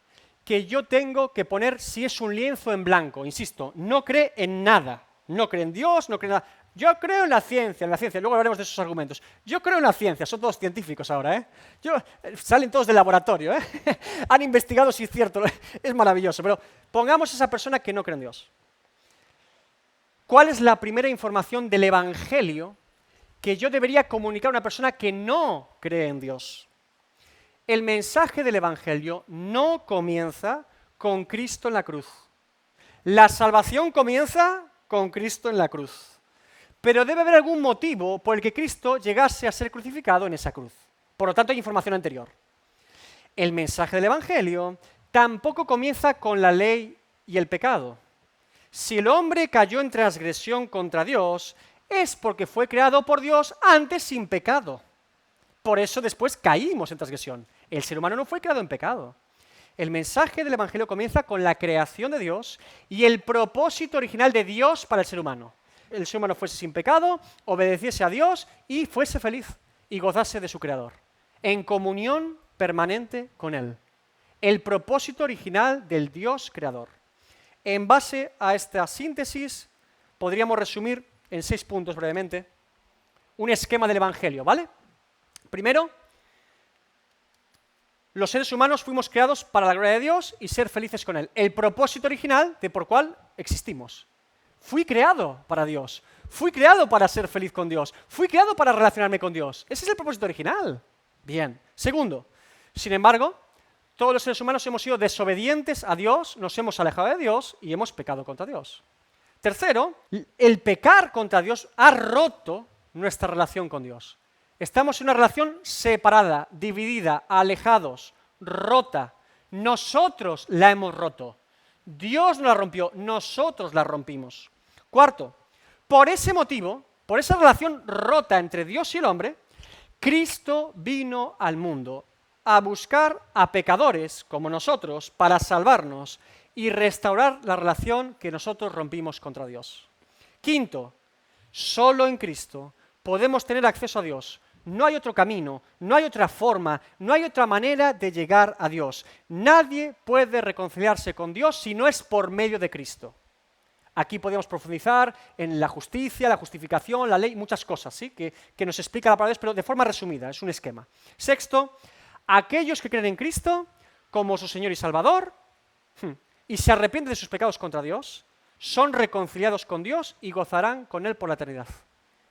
que yo tengo que poner si es un lienzo en blanco? Insisto, no cree en nada, no cree en Dios, no cree en nada. Yo creo en la ciencia, luego hablaremos de esos argumentos. Yo creo en la ciencia, son todos científicos ahora, ¿eh? Salen todos del laboratorio, ¿eh? Han investigado si es cierto, es maravilloso, pero pongamos a esa persona que no cree en Dios. ¿Cuál es la primera información del evangelio que yo debería comunicar a una persona que no cree en Dios? El mensaje del Evangelio no comienza con Cristo en la cruz. La salvación comienza con Cristo en la cruz. Pero debe haber algún motivo por el que Cristo llegase a ser crucificado en esa cruz. Por lo tanto, hay información anterior. El mensaje del Evangelio tampoco comienza con la ley y el pecado. Si el hombre cayó en transgresión contra Dios, es porque fue creado por Dios antes sin pecado. Por eso después caímos en transgresión. El ser humano no fue creado en pecado. El mensaje del Evangelio comienza con la creación de Dios y el propósito original de Dios para el ser humano. el ser humano fuese sin pecado, obedeciese a Dios y fuese feliz y gozase de su Creador, en comunión permanente con Él. El propósito original del Dios Creador. En base a esta síntesis, podríamos resumir en 6 puntos brevemente un esquema del Evangelio, ¿vale? Primero, los seres humanos fuimos creados para la gloria de Dios y ser felices con Él. El propósito original de por cual existimos. Fui creado para Dios. Fui creado para ser feliz con Dios. Fui creado para relacionarme con Dios. Ese es el propósito original. Bien. Segundo, sin embargo, todos los seres humanos hemos sido desobedientes a Dios, nos hemos alejado de Dios y hemos pecado contra Dios. Tercero, el pecar contra Dios ha roto nuestra relación con Dios. Estamos en una relación separada, dividida, alejados, rota. Nosotros la hemos roto. Dios no la rompió, nosotros la rompimos. Cuarto, por ese motivo, por esa relación rota entre Dios y el hombre, Cristo vino al mundo a buscar a pecadores como nosotros para salvarnos y restaurar la relación que nosotros rompimos contra Dios. Quinto, solo en Cristo podemos tener acceso a Dios. No hay otro camino, no hay otra forma, no hay otra manera de llegar a Dios. Nadie puede reconciliarse con Dios si no es por medio de Cristo. Aquí podemos profundizar en la justicia, la justificación, la ley, muchas cosas, ¿sí? que nos explica la palabra de Dios, pero de forma resumida, es un esquema. Sexto, aquellos que creen en Cristo como su Señor y Salvador y se arrepienten de sus pecados contra Dios, son reconciliados con Dios y gozarán con Él por la eternidad.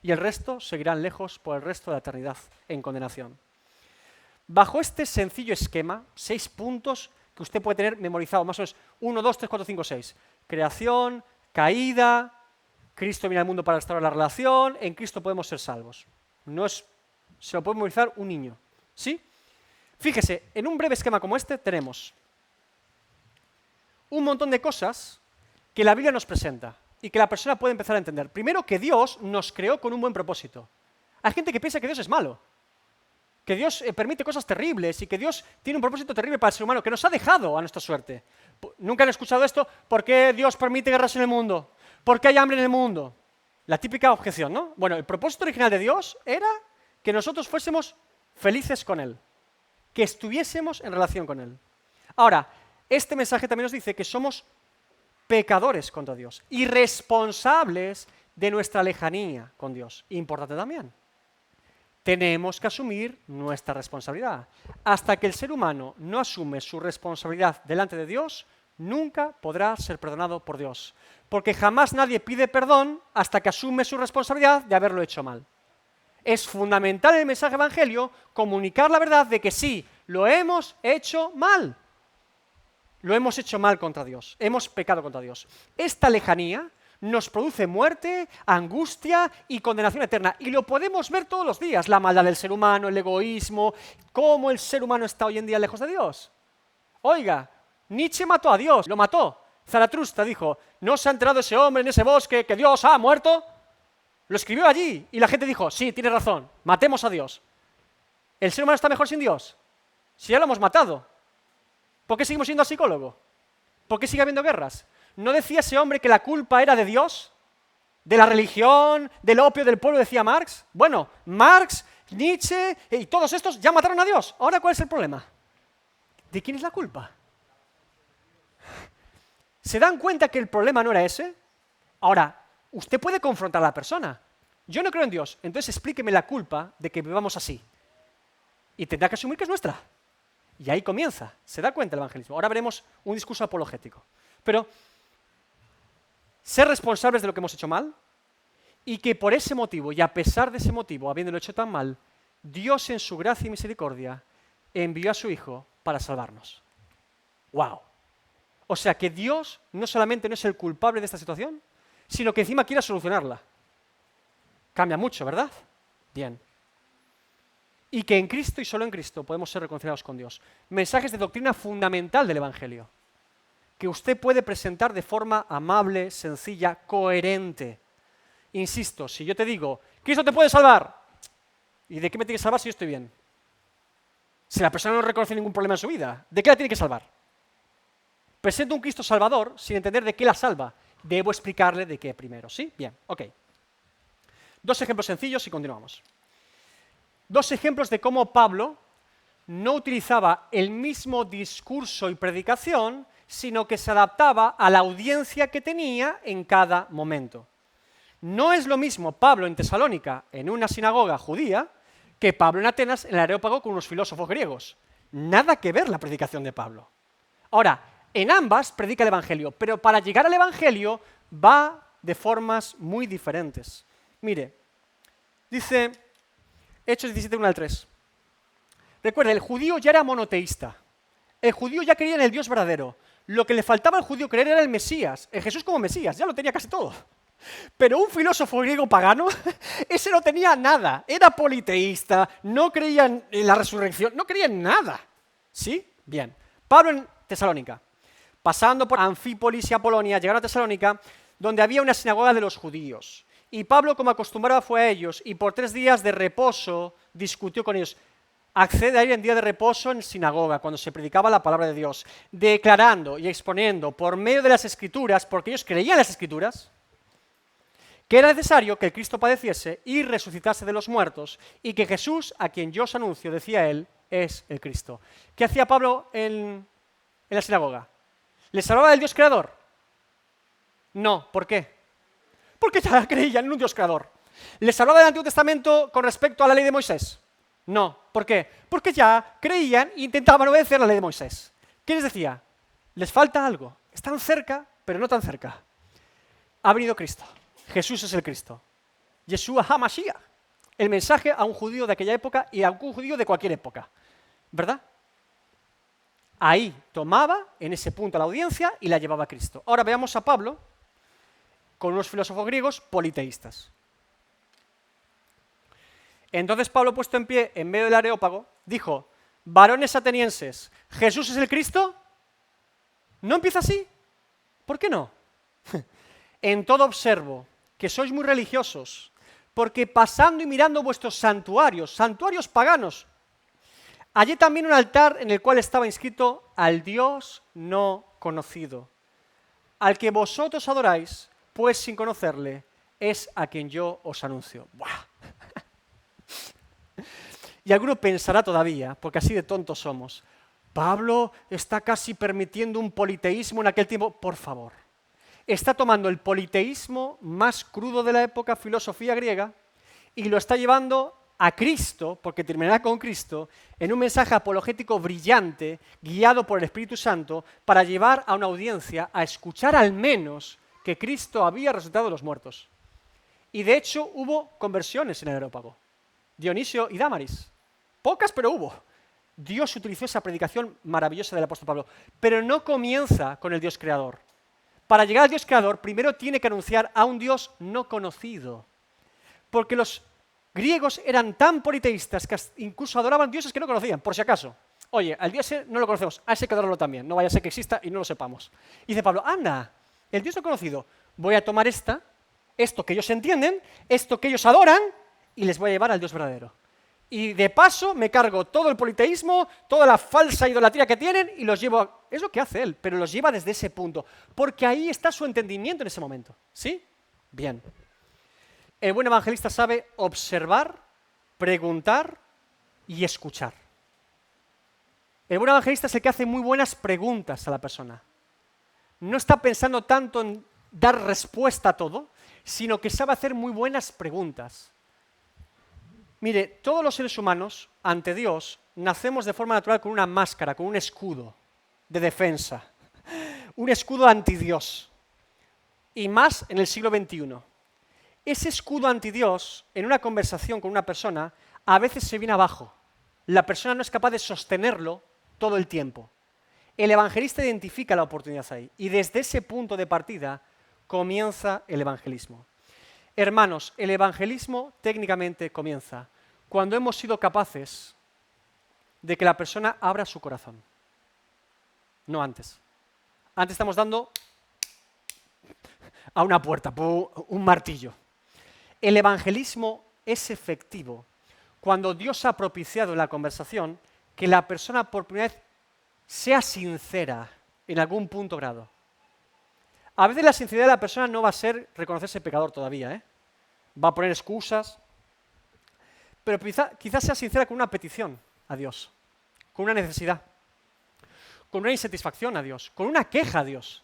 Y el resto seguirán lejos por el resto de la eternidad en condenación. Bajo este sencillo esquema, 6 puntos que usted puede tener memorizado, más o menos 1, 2, 3, 4, 5, 6. Creación, caída, Cristo viene al mundo para restaurar la relación, en Cristo podemos ser salvos. Se lo puede memorizar un niño, ¿sí? Fíjese, en un breve esquema como este tenemos un montón de cosas que la Biblia nos presenta y que la persona puede empezar a entender. Primero, que Dios nos creó con un buen propósito. Hay gente que piensa que Dios es malo, que Dios permite cosas terribles y que Dios tiene un propósito terrible para el ser humano, que nos ha dejado a nuestra suerte. ¿Nunca han escuchado esto? ¿Por qué Dios permite guerras en el mundo? ¿Por qué hay hambre en el mundo? La típica objeción, ¿no? Bueno, el propósito original de Dios era que nosotros fuésemos felices con Él, que estuviésemos en relación con Él. Ahora, este mensaje también nos dice que somos pecadores contra Dios y responsables de nuestra lejanía con Dios. Importante también. Tenemos que asumir nuestra responsabilidad. Hasta que el ser humano no asume su responsabilidad delante de Dios, nunca podrá ser perdonado por Dios. Porque jamás nadie pide perdón hasta que asume su responsabilidad de haberlo hecho mal. Es fundamental en el mensaje evangelio comunicar la verdad de que sí, lo hemos hecho mal. Lo hemos hecho mal contra Dios, hemos pecado contra Dios. Esta lejanía nos produce muerte, angustia y condenación eterna. Y lo podemos ver todos los días, la maldad del ser humano, el egoísmo, cómo el ser humano está hoy en día lejos de Dios. Oiga, Nietzsche mató a Dios, lo mató. Zaratustra dijo, ¿no se ha enterado ese hombre en ese bosque que Dios ha muerto? Lo escribió allí y la gente dijo, sí, tiene razón, matemos a Dios. ¿El ser humano está mejor sin Dios? Si ya lo hemos matado. ¿Por qué seguimos siendo al psicólogo? ¿Por qué sigue habiendo guerras? ¿No decía ese hombre que la culpa era de Dios? ¿De la religión? ¿Del opio del pueblo? Decía Marx. Bueno, Marx, Nietzsche y todos estos ya mataron a Dios. ¿Ahora cuál es el problema? ¿De quién es la culpa? ¿Se dan cuenta que el problema no era ese? Ahora, usted puede confrontar a la persona. Yo no creo en Dios, entonces explíqueme la culpa de que vivamos así. Y tendrá que asumir que es nuestra. Y ahí comienza, se da cuenta el evangelismo. Ahora veremos un discurso apologético. Pero ser responsables de lo que hemos hecho mal y que por ese motivo, y a pesar de ese motivo, habiéndolo hecho tan mal, Dios en su gracia y misericordia envió a su Hijo para salvarnos. ¡Wow! O sea que Dios no solamente no es el culpable de esta situación, sino que encima quiere solucionarla. Cambia mucho, ¿verdad? Bien. Y que en Cristo y solo en Cristo podemos ser reconciliados con Dios. Mensajes de doctrina fundamental del Evangelio, que usted puede presentar de forma amable, sencilla, coherente. Insisto, si yo te digo, Cristo te puede salvar, ¿y de qué me tiene que salvar si yo estoy bien? Si la persona no reconoce ningún problema en su vida, ¿de qué la tiene que salvar? Presento un Cristo salvador sin entender de qué la salva. Debo explicarle de qué primero, ¿sí? Bien, ok. Dos ejemplos sencillos y continuamos. Dos ejemplos de cómo Pablo no utilizaba el mismo discurso y predicación, sino que se adaptaba a la audiencia que tenía en cada momento. No es lo mismo Pablo en Tesalónica, en una sinagoga judía, que Pablo en Atenas, en el Areópago, con unos filósofos griegos. Nada que ver la predicación de Pablo. Ahora, en ambas predica el Evangelio, pero para llegar al Evangelio va de formas muy diferentes. Mire, dice Hechos 17, 1 al 3. Recuerda, el judío ya era monoteísta. El judío ya creía en el Dios verdadero. Lo que le faltaba al judío creer era el Mesías, en Jesús como Mesías, ya lo tenía casi todo. Pero un filósofo griego pagano, ese no tenía nada, era politeísta, no creía en la resurrección, no creía en nada. ¿Sí? Bien. Pablo en Tesalónica, pasando por Anfípolis y Apolonia, llegaron a Tesalónica, donde había una sinagoga de los judíos. Y Pablo, como acostumbraba, fue a ellos, y por 3 días de reposo discutió con ellos. Accede a ir en día de reposo en sinagoga, cuando se predicaba la palabra de Dios, declarando y exponiendo por medio de las Escrituras, porque ellos creían en las Escrituras, que era necesario que el Cristo padeciese y resucitase de los muertos, y que Jesús, a quien yo os anuncio, decía él, es el Cristo. ¿Qué hacía Pablo en la sinagoga? ¿Les hablaba del Dios creador? No, ¿por qué? Porque ya creían en un Dios creador. ¿Les hablaba del Antiguo Testamento con respecto a la ley de Moisés? No, ¿por qué? Porque ya creían e intentaban obedecer la ley de Moisés. ¿Qué les decía? Les falta algo. Están cerca, pero no tan cerca. Ha venido Cristo. Jesús es el Cristo. Yeshua HaMashiach. El mensaje a un judío de aquella época y a un judío de cualquier época. ¿Verdad? Ahí tomaba, en ese punto, a la audiencia y la llevaba a Cristo. Ahora veamos a Pablo con unos filósofos griegos politeístas. Entonces Pablo, puesto en pie en medio del Areópago, dijo: varones atenienses, ¿Jesús es el Cristo? ¿No empieza así? ¿Por qué no? En todo observo que sois muy religiosos, porque pasando y mirando vuestros santuarios paganos, hallé también un altar en el cual estaba inscrito al Dios no conocido, al que vosotros adoráis, pues sin conocerle, es a quien yo os anuncio. ¡Buah! Y alguno pensará todavía, porque así de tontos somos, Pablo está casi permitiendo un politeísmo en aquel tiempo. Por favor, está tomando el politeísmo más crudo de la época, filosofía griega, y lo está llevando a Cristo, porque terminará con Cristo, en un mensaje apologético brillante, guiado por el Espíritu Santo, para llevar a una audiencia a escuchar al menos que Cristo había resucitado de los muertos. Y de hecho hubo conversiones en el Areópago. Dionisio y Dámaris. Pocas, pero hubo. Dios utilizó esa predicación maravillosa del apóstol Pablo, pero no comienza con el Dios creador. Para llegar al Dios creador, primero tiene que anunciar a un Dios no conocido. Porque los griegos eran tan politeístas que incluso adoraban dioses que no conocían, por si acaso. Oye, al Dios no lo conocemos, a ese hay que adorarlo también, no vaya a ser que exista y no lo sepamos. Y dice Pablo, anda, el Dios no conocido, voy a tomar esto que ellos entienden, esto que ellos adoran, y les voy a llevar al Dios verdadero. Y de paso me cargo todo el politeísmo, toda la falsa idolatría que tienen y los llevo a... Es lo que hace él, pero los lleva desde ese punto, porque ahí está su entendimiento en ese momento. ¿Sí? Bien. El buen evangelista sabe observar, preguntar y escuchar. El buen evangelista es el que hace muy buenas preguntas a la persona. No está pensando tanto en dar respuesta a todo, sino que sabe hacer muy buenas preguntas. Mire, todos los seres humanos, ante Dios, nacemos de forma natural con una máscara, con un escudo de defensa, un escudo anti Dios, y más en el siglo XXI. Ese escudo anti Dios, en una conversación con una persona, a veces se viene abajo. La persona no es capaz de sostenerlo todo el tiempo. El evangelista identifica la oportunidad ahí, y desde ese punto de partida comienza el evangelismo. Hermanos, el evangelismo técnicamente comienza cuando hemos sido capaces de que la persona abra su corazón. No antes. Antes estamos dando a una puerta, un martillo. El evangelismo es efectivo cuando Dios ha propiciado en la conversación que la persona por primera vez sea sincera en algún punto grado. A veces la sinceridad de la persona no va a ser reconocerse pecador todavía, va a poner excusas, pero quizás sea sincera con una petición a Dios, con una necesidad, con una insatisfacción a Dios, con una queja a Dios.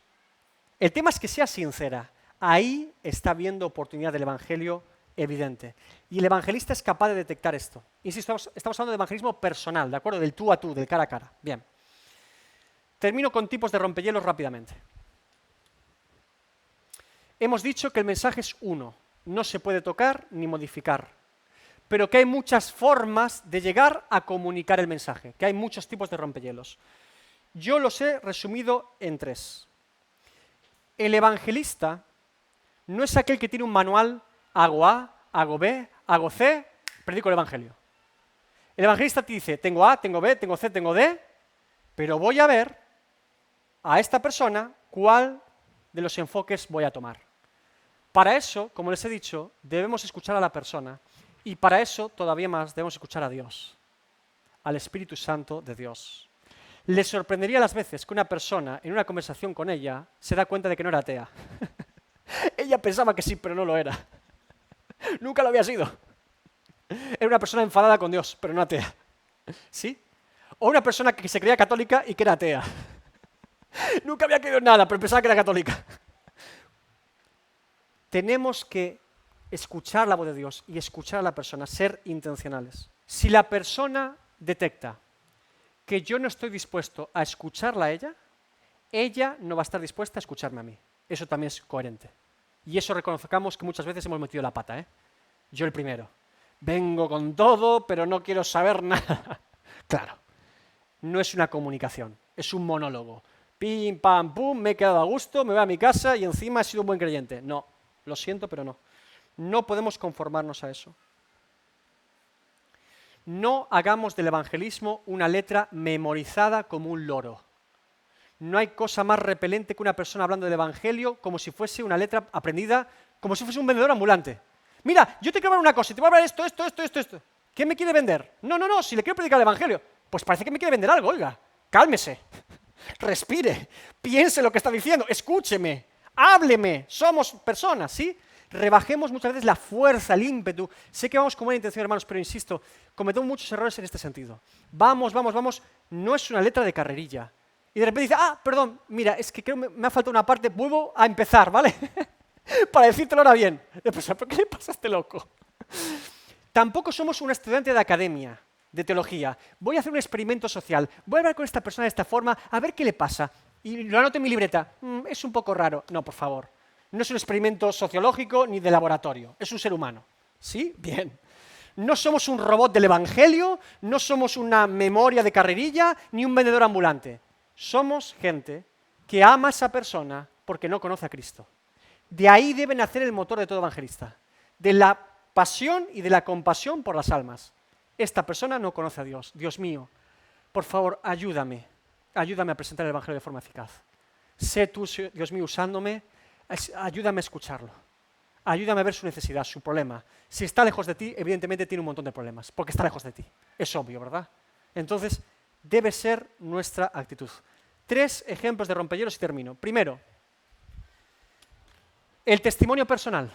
El tema es que sea sincera. Ahí está viendo oportunidad del Evangelio evidente. Y el evangelista es capaz de detectar esto. Insisto, estamos hablando de evangelismo personal, ¿de acuerdo? Del tú a tú, del cara a cara. Bien. Termino con tipos de rompehielos rápidamente. Hemos dicho que el mensaje es uno, no se puede tocar ni modificar, pero que hay muchas formas de llegar a comunicar el mensaje, que hay muchos tipos de rompehielos. Yo los he resumido en 3. El evangelista no es aquel que tiene un manual, hago A, hago B, hago C, predico el evangelio. El evangelista te dice, tengo A, tengo B, tengo C, tengo D, pero voy a ver a esta persona cuál de los enfoques voy a tomar. Para eso, como les he dicho, debemos escuchar a la persona y para eso todavía más debemos escuchar a Dios, al Espíritu Santo de Dios. Les sorprendería las veces que una persona en una conversación con ella se da cuenta de que no era atea. Ella pensaba que sí, pero no lo era. Nunca lo había sido. Era una persona enfadada con Dios, pero no atea. ¿Sí? O una persona que se creía católica y que era atea. Nunca había creído en nada, pero pensaba que era católica. Tenemos que escuchar la voz de Dios y escuchar a la persona, ser intencionales. Si la persona detecta que yo no estoy dispuesto a escucharla a ella no va a estar dispuesta a escucharme a mí. Eso también es coherente. Y eso reconozcamos que muchas veces hemos metido la pata, ¿eh? Yo el primero. Vengo con todo, pero no quiero saber nada. Claro, no es una comunicación, es un monólogo. Pim, pam, pum, me he quedado a gusto, me voy a mi casa y encima he sido un buen creyente. No, lo siento, pero no. No podemos conformarnos a eso. No hagamos del evangelismo una letra memorizada como un loro. No hay cosa más repelente que una persona hablando del evangelio como si fuese una letra aprendida, como si fuese un vendedor ambulante. Mira, yo te quiero hablar una cosa, te voy a hablar esto. ¿Qué me quiere vender? No, si le quiero predicar el evangelio. Pues parece que me quiere vender algo, oiga. Cálmese, respire, piense lo que está diciendo, escúcheme, hábleme, somos personas, ¿sí? Rebajemos muchas veces la fuerza, el ímpetu. Sé que vamos con buena intención, hermanos, pero insisto, cometemos muchos errores en este sentido. Vamos, no es una letra de carrerilla. Y de repente dice, perdón, mira, es que creo que me ha faltado una parte, vuelvo a empezar, ¿vale? Para decírtelo ahora bien. ¿Pero qué le pasa a este loco? Tampoco somos un estudiante de academia, de teología. Voy a hacer un experimento social, voy a hablar con esta persona de esta forma, a ver qué le pasa. Y lo anoto en mi libreta. Es un poco raro. No, por favor. No es un experimento sociológico ni de laboratorio. Es un ser humano. ¿Sí? Bien. No somos un robot del evangelio, no somos una memoria de carrerilla, ni un vendedor ambulante. Somos gente que ama a esa persona porque no conoce a Cristo. De ahí debe nacer el motor de todo evangelista. De la pasión y de la compasión por las almas. Esta persona no conoce a Dios. Dios mío, por favor, ayúdame a presentar el evangelio de forma eficaz. Sé tú, Dios mío, usándome, ayúdame a escucharlo. Ayúdame a ver su necesidad, su problema. Si está lejos de ti, evidentemente tiene un montón de problemas, porque está lejos de ti. Es obvio, ¿verdad? Entonces, debe ser nuestra actitud. 3 ejemplos de rompehielos y termino. Primero, el testimonio personal.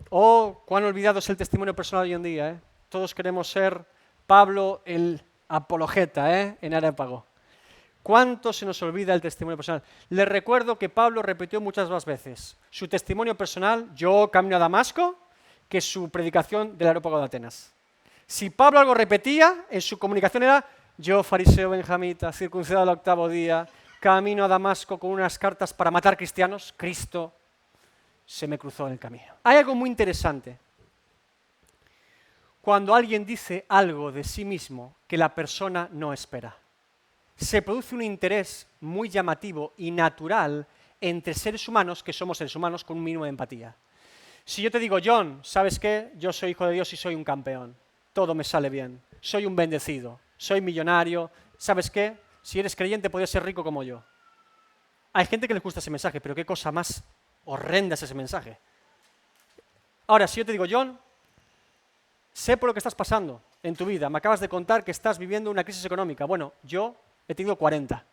Oh, cuán olvidado es el testimonio personal hoy en día, ¿eh? Todos queremos ser Pablo el apologeta, en Areópago. ¿Cuánto se nos olvida el testimonio personal? Les recuerdo que Pablo repitió muchas más veces su testimonio personal, yo camino a Damasco, que su predicación del Areópago de Atenas. Si Pablo algo repetía, en su comunicación era, yo fariseo benjamita, circuncidado al 8º día, camino a Damasco con unas cartas para matar cristianos, Cristo se me cruzó en el camino. Hay algo muy interesante. Cuando alguien dice algo de sí mismo que la persona no espera. Se produce un interés muy llamativo y natural entre seres humanos, que somos seres humanos con un mínimo de empatía. Si yo te digo, John, ¿sabes qué? Yo soy hijo de Dios y soy un campeón. Todo me sale bien. Soy un bendecido. Soy millonario. ¿Sabes qué? Si eres creyente, podrías ser rico como yo. Hay gente que les gusta ese mensaje, pero qué cosa más horrenda es ese mensaje. Ahora, si yo te digo, John, sé por lo que estás pasando en tu vida. Me acabas de contar que estás viviendo una crisis económica. Bueno, yo he tenido 40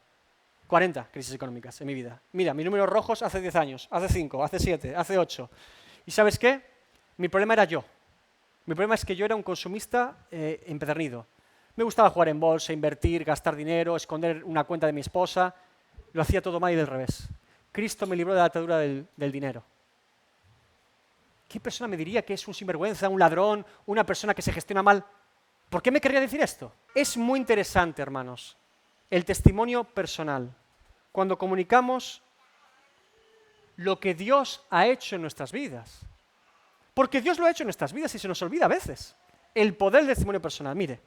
crisis económicas en mi vida. Mira, mis números rojos hace 10 años, hace 5, hace 7, hace 8. ¿Y sabes qué? Mi problema era yo. Mi problema es que yo era un consumista empedernido. Me gustaba jugar en bolsa, invertir, gastar dinero, esconder una cuenta de mi esposa. Lo hacía todo mal y del revés. Cristo me libró de la atadura del dinero. ¿Qué persona me diría que es un sinvergüenza, un ladrón, una persona que se gestiona mal? ¿Por qué me querría decir esto? Es muy interesante, hermanos, el testimonio personal. Cuando comunicamos lo que Dios ha hecho en nuestras vidas. Porque Dios lo ha hecho en nuestras vidas y se nos olvida a veces. El poder del testimonio personal. Mire,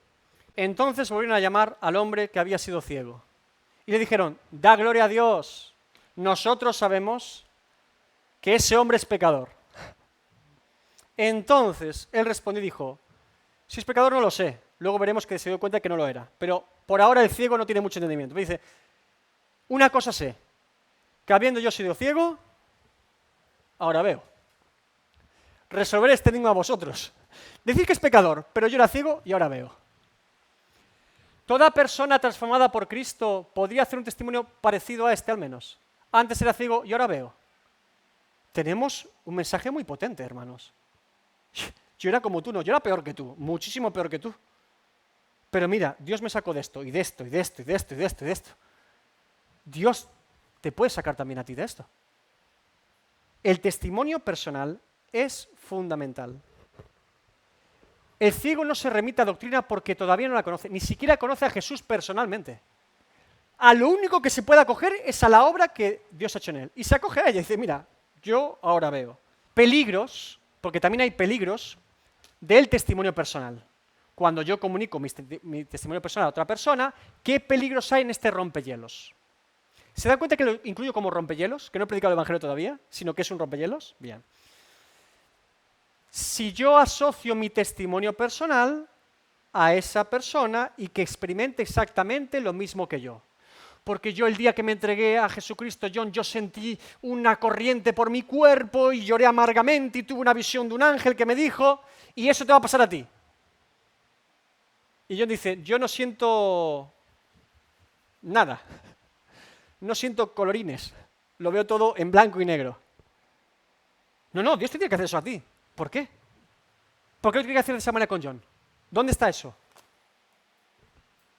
entonces volvieron a llamar al hombre que había sido ciego. Y le dijeron, da gloria a Dios. Nosotros sabemos que ese hombre es pecador. Entonces él respondió y dijo, si es pecador no lo sé. Luego veremos que se dio cuenta que no lo era. Pero por ahora el ciego no tiene mucho entendimiento. Me dice, una cosa sé, que habiendo yo sido ciego, ahora veo. Resolver este enigma a vosotros. Decir que es pecador, pero yo era ciego y ahora veo. Toda persona transformada por Cristo podría hacer un testimonio parecido a este al menos. Antes era ciego y ahora veo. Tenemos un mensaje muy potente, hermanos. Yo era como tú, no, yo era peor que tú, muchísimo peor que tú. Pero mira, Dios me sacó de esto, y de esto, y de esto, y de esto, y de esto, y de esto. Dios te puede sacar también a ti de esto. El testimonio personal es fundamental. El ciego no se remite a doctrina porque todavía no la conoce, ni siquiera conoce a Jesús personalmente. A lo único que se puede acoger es a la obra que Dios ha hecho en él. Y se acoge a ella y dice, mira, yo ahora veo. Peligros, porque también hay peligros del testimonio personal. Cuando yo comunico mi testimonio personal a otra persona, ¿qué peligros hay en este rompehielos? ¿Se dan cuenta que lo incluyo como rompehielos? Que no he predicado el Evangelio todavía, sino que es un rompehielos. Bien. Si yo asocio mi testimonio personal a esa persona y que experimente exactamente lo mismo que yo. Porque yo el día que me entregué a Jesucristo, yo sentí una corriente por mi cuerpo y lloré amargamente y tuve una visión de un ángel que me dijo, y eso te va a pasar a ti. Y John dice, yo no siento nada, no siento colorines, lo veo todo en blanco y negro. No, Dios te tiene que hacer eso a ti. ¿Por qué? ¿Por qué lo tiene que hacer de esa manera con John? ¿Dónde está eso?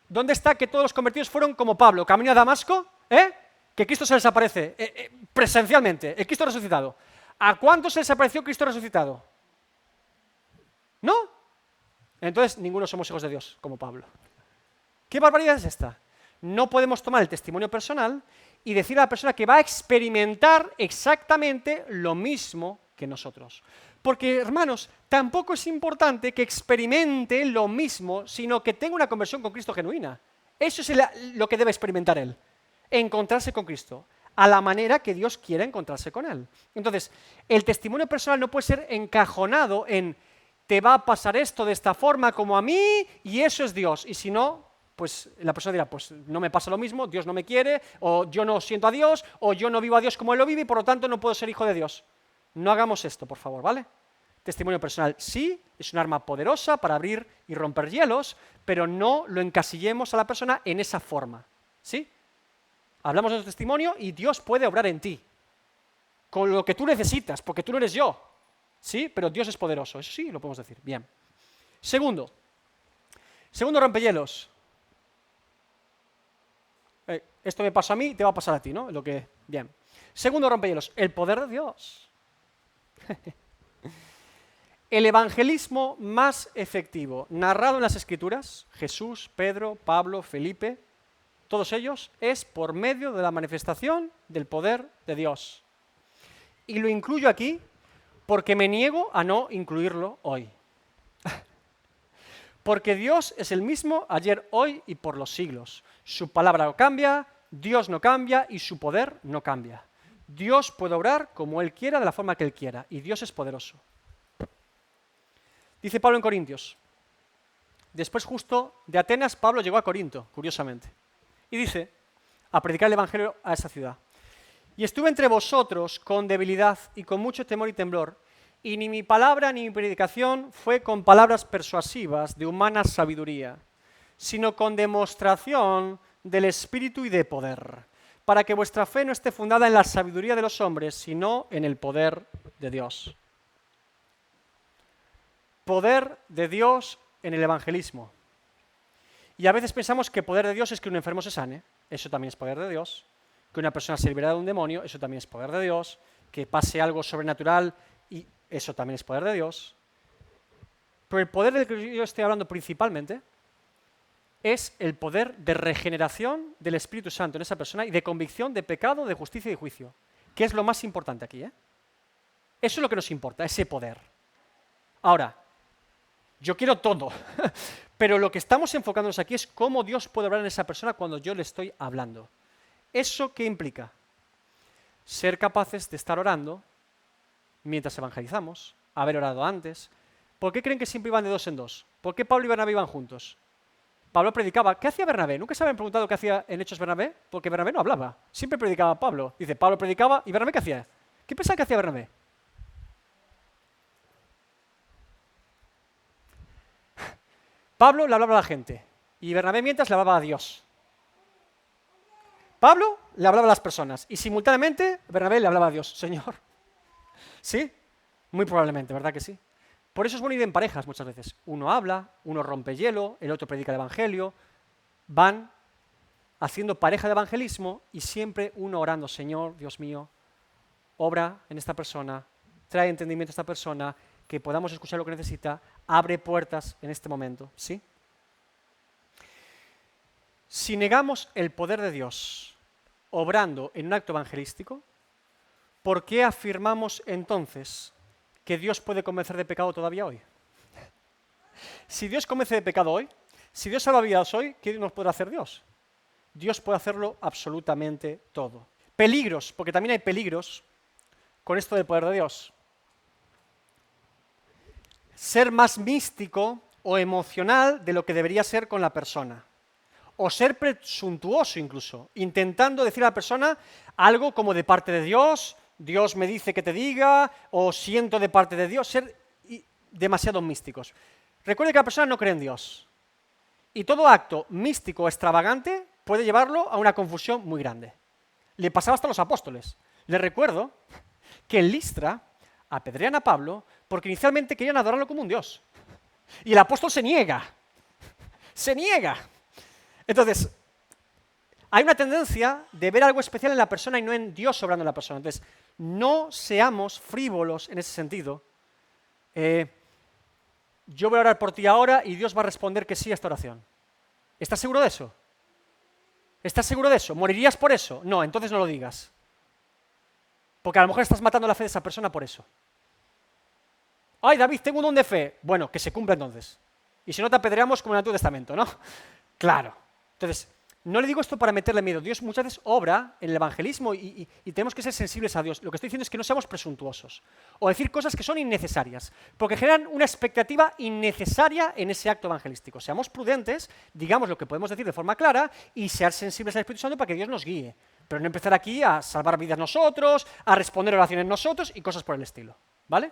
¿Dónde está que todos los convertidos fueron como Pablo, camino a Damasco, que Cristo se les aparece presencialmente, el Cristo resucitado? ¿A cuántos se les apareció Cristo resucitado? ¿No? Entonces, ninguno somos hijos de Dios, como Pablo. ¿Qué barbaridad es esta? No podemos tomar el testimonio personal y decir a la persona que va a experimentar exactamente lo mismo que nosotros. Porque, hermanos, tampoco es importante que experimente lo mismo, sino que tenga una conversión con Cristo genuina. Eso es lo que debe experimentar él, encontrarse con Cristo, a la manera que Dios quiera encontrarse con él. Entonces, el testimonio personal no puede ser encajonado en te va a pasar esto de esta forma como a mí y eso es Dios. Y si no, pues la persona dirá, pues no me pasa lo mismo, Dios no me quiere, o yo no siento a Dios, o yo no vivo a Dios como Él lo vive y por lo tanto no puedo ser hijo de Dios. No hagamos esto, por favor, ¿vale? Testimonio personal, sí, es un arma poderosa para abrir y romper hielos, pero no lo encasillemos a la persona en esa forma, ¿sí? Hablamos de tu testimonio y Dios puede obrar en ti, con lo que tú necesitas, porque tú no eres yo, ¿sí? Pero Dios es poderoso, eso sí, lo podemos decir. Bien. Segundo rompehielos. Esto me pasa a mí, te va a pasar a ti, ¿no? Bien. Segundo rompehielos, el poder de Dios. El evangelismo más efectivo, narrado en las Escrituras, Jesús, Pedro, Pablo, Felipe, todos ellos, es por medio de la manifestación del poder de Dios. Y lo incluyo aquí porque me niego a no incluirlo hoy. Porque Dios es el mismo ayer, hoy y por los siglos. Su palabra no cambia, Dios no cambia y su poder no cambia. Dios puede obrar como Él quiera, de la forma que Él quiera, y Dios es poderoso. Dice Pablo en Corintios. Después justo de Atenas, Pablo llegó a Corinto, curiosamente. Y dice, a predicar el evangelio a esa ciudad. Y estuve entre vosotros con debilidad y con mucho temor y temblor, y ni mi palabra ni mi predicación fue con palabras persuasivas de humana sabiduría, sino con demostración del Espíritu y de poder, para que vuestra fe no esté fundada en la sabiduría de los hombres, sino en el poder de Dios. poder de Dios en el evangelismo. Y a veces pensamos que poder de Dios es que un enfermo se sane, eso también es poder de Dios. Que una persona se libere de un demonio, eso también es poder de Dios. Que pase algo sobrenatural, y eso también es poder de Dios. Pero el poder del que yo estoy hablando principalmente es el poder de regeneración del Espíritu Santo en esa persona y de convicción de pecado, de justicia y de juicio, que es lo más importante aquí, ¿eh? Eso es lo que nos importa, ese poder. Ahora, yo quiero todo, pero lo que estamos enfocándonos aquí es cómo Dios puede hablar en esa persona cuando yo le estoy hablando. ¿Eso qué implica? Ser capaces de estar orando mientras evangelizamos, haber orado antes. ¿Por qué creen que siempre iban de dos en dos? ¿Por qué Pablo y Bernabé iban juntos? Pablo predicaba. ¿Qué hacía Bernabé? ¿Nunca se habían preguntado qué hacía en Hechos Bernabé? Porque Bernabé no hablaba. Siempre predicaba Pablo. Dice, Pablo predicaba y Bernabé ¿qué hacía? ¿Qué pensaban que hacía Bernabé? Pablo le hablaba a la gente y Bernabé mientras le hablaba a Dios. Pablo le hablaba a las personas y simultáneamente Bernabé le hablaba a Dios. Señor. ¿Sí? Muy probablemente, ¿verdad que sí? Por eso es bueno ir en parejas muchas veces. Uno habla, uno rompe hielo, el otro predica el evangelio. Van haciendo pareja de evangelismo y siempre uno orando, Señor, Dios mío, obra en esta persona, trae entendimiento a esta persona, que podamos escuchar lo que necesita, abre puertas en este momento, ¿sí? Si negamos el poder de Dios obrando en un acto evangelístico, ¿por qué afirmamos entonces que Dios puede convencer de pecado todavía hoy? Si Dios convence de pecado hoy, si Dios salva vidas hoy, ¿qué nos podrá hacer Dios? Dios puede hacerlo absolutamente todo. Peligros, porque también hay peligros con esto del poder de Dios. Ser más místico o emocional de lo que debería ser con la persona. O ser presuntuoso incluso, intentando decir a la persona algo como de parte de Dios, Dios me dice que te diga, o siento de parte de Dios, ser demasiado místicos. Recuerde que la persona no cree en Dios. Y todo acto místico o extravagante puede llevarlo a una confusión muy grande. Le pasaba hasta a los apóstoles. Les recuerdo que en Listra apedrean a Pablo porque inicialmente querían adorarlo como un dios. Y el apóstol se niega. Se niega. Entonces, hay una tendencia de ver algo especial en la persona y no en Dios obrando en la persona. Entonces, no seamos frívolos en ese sentido. Yo voy a orar por ti ahora y Dios va a responder que sí a esta oración. ¿Estás seguro de eso? ¿Estás seguro de eso? ¿Morirías por eso? No, entonces no lo digas. Porque a lo mejor estás matando la fe de esa persona por eso. Ay, David, tengo un don de fe. Bueno, que se cumpla entonces. Y si no, te apedreamos como en el Antiguo Testamento, ¿no? Claro. Entonces, no le digo esto para meterle miedo. Dios muchas veces obra en el evangelismo y tenemos que ser sensibles a Dios. Lo que estoy diciendo es que no seamos presuntuosos o decir cosas que son innecesarias, porque generan una expectativa innecesaria en ese acto evangelístico. Seamos prudentes, digamos lo que podemos decir de forma clara y ser sensibles al Espíritu Santo para que Dios nos guíe. Pero no empezar aquí a salvar vidas nosotros, a responder oraciones nosotros y cosas por el estilo. ¿Vale?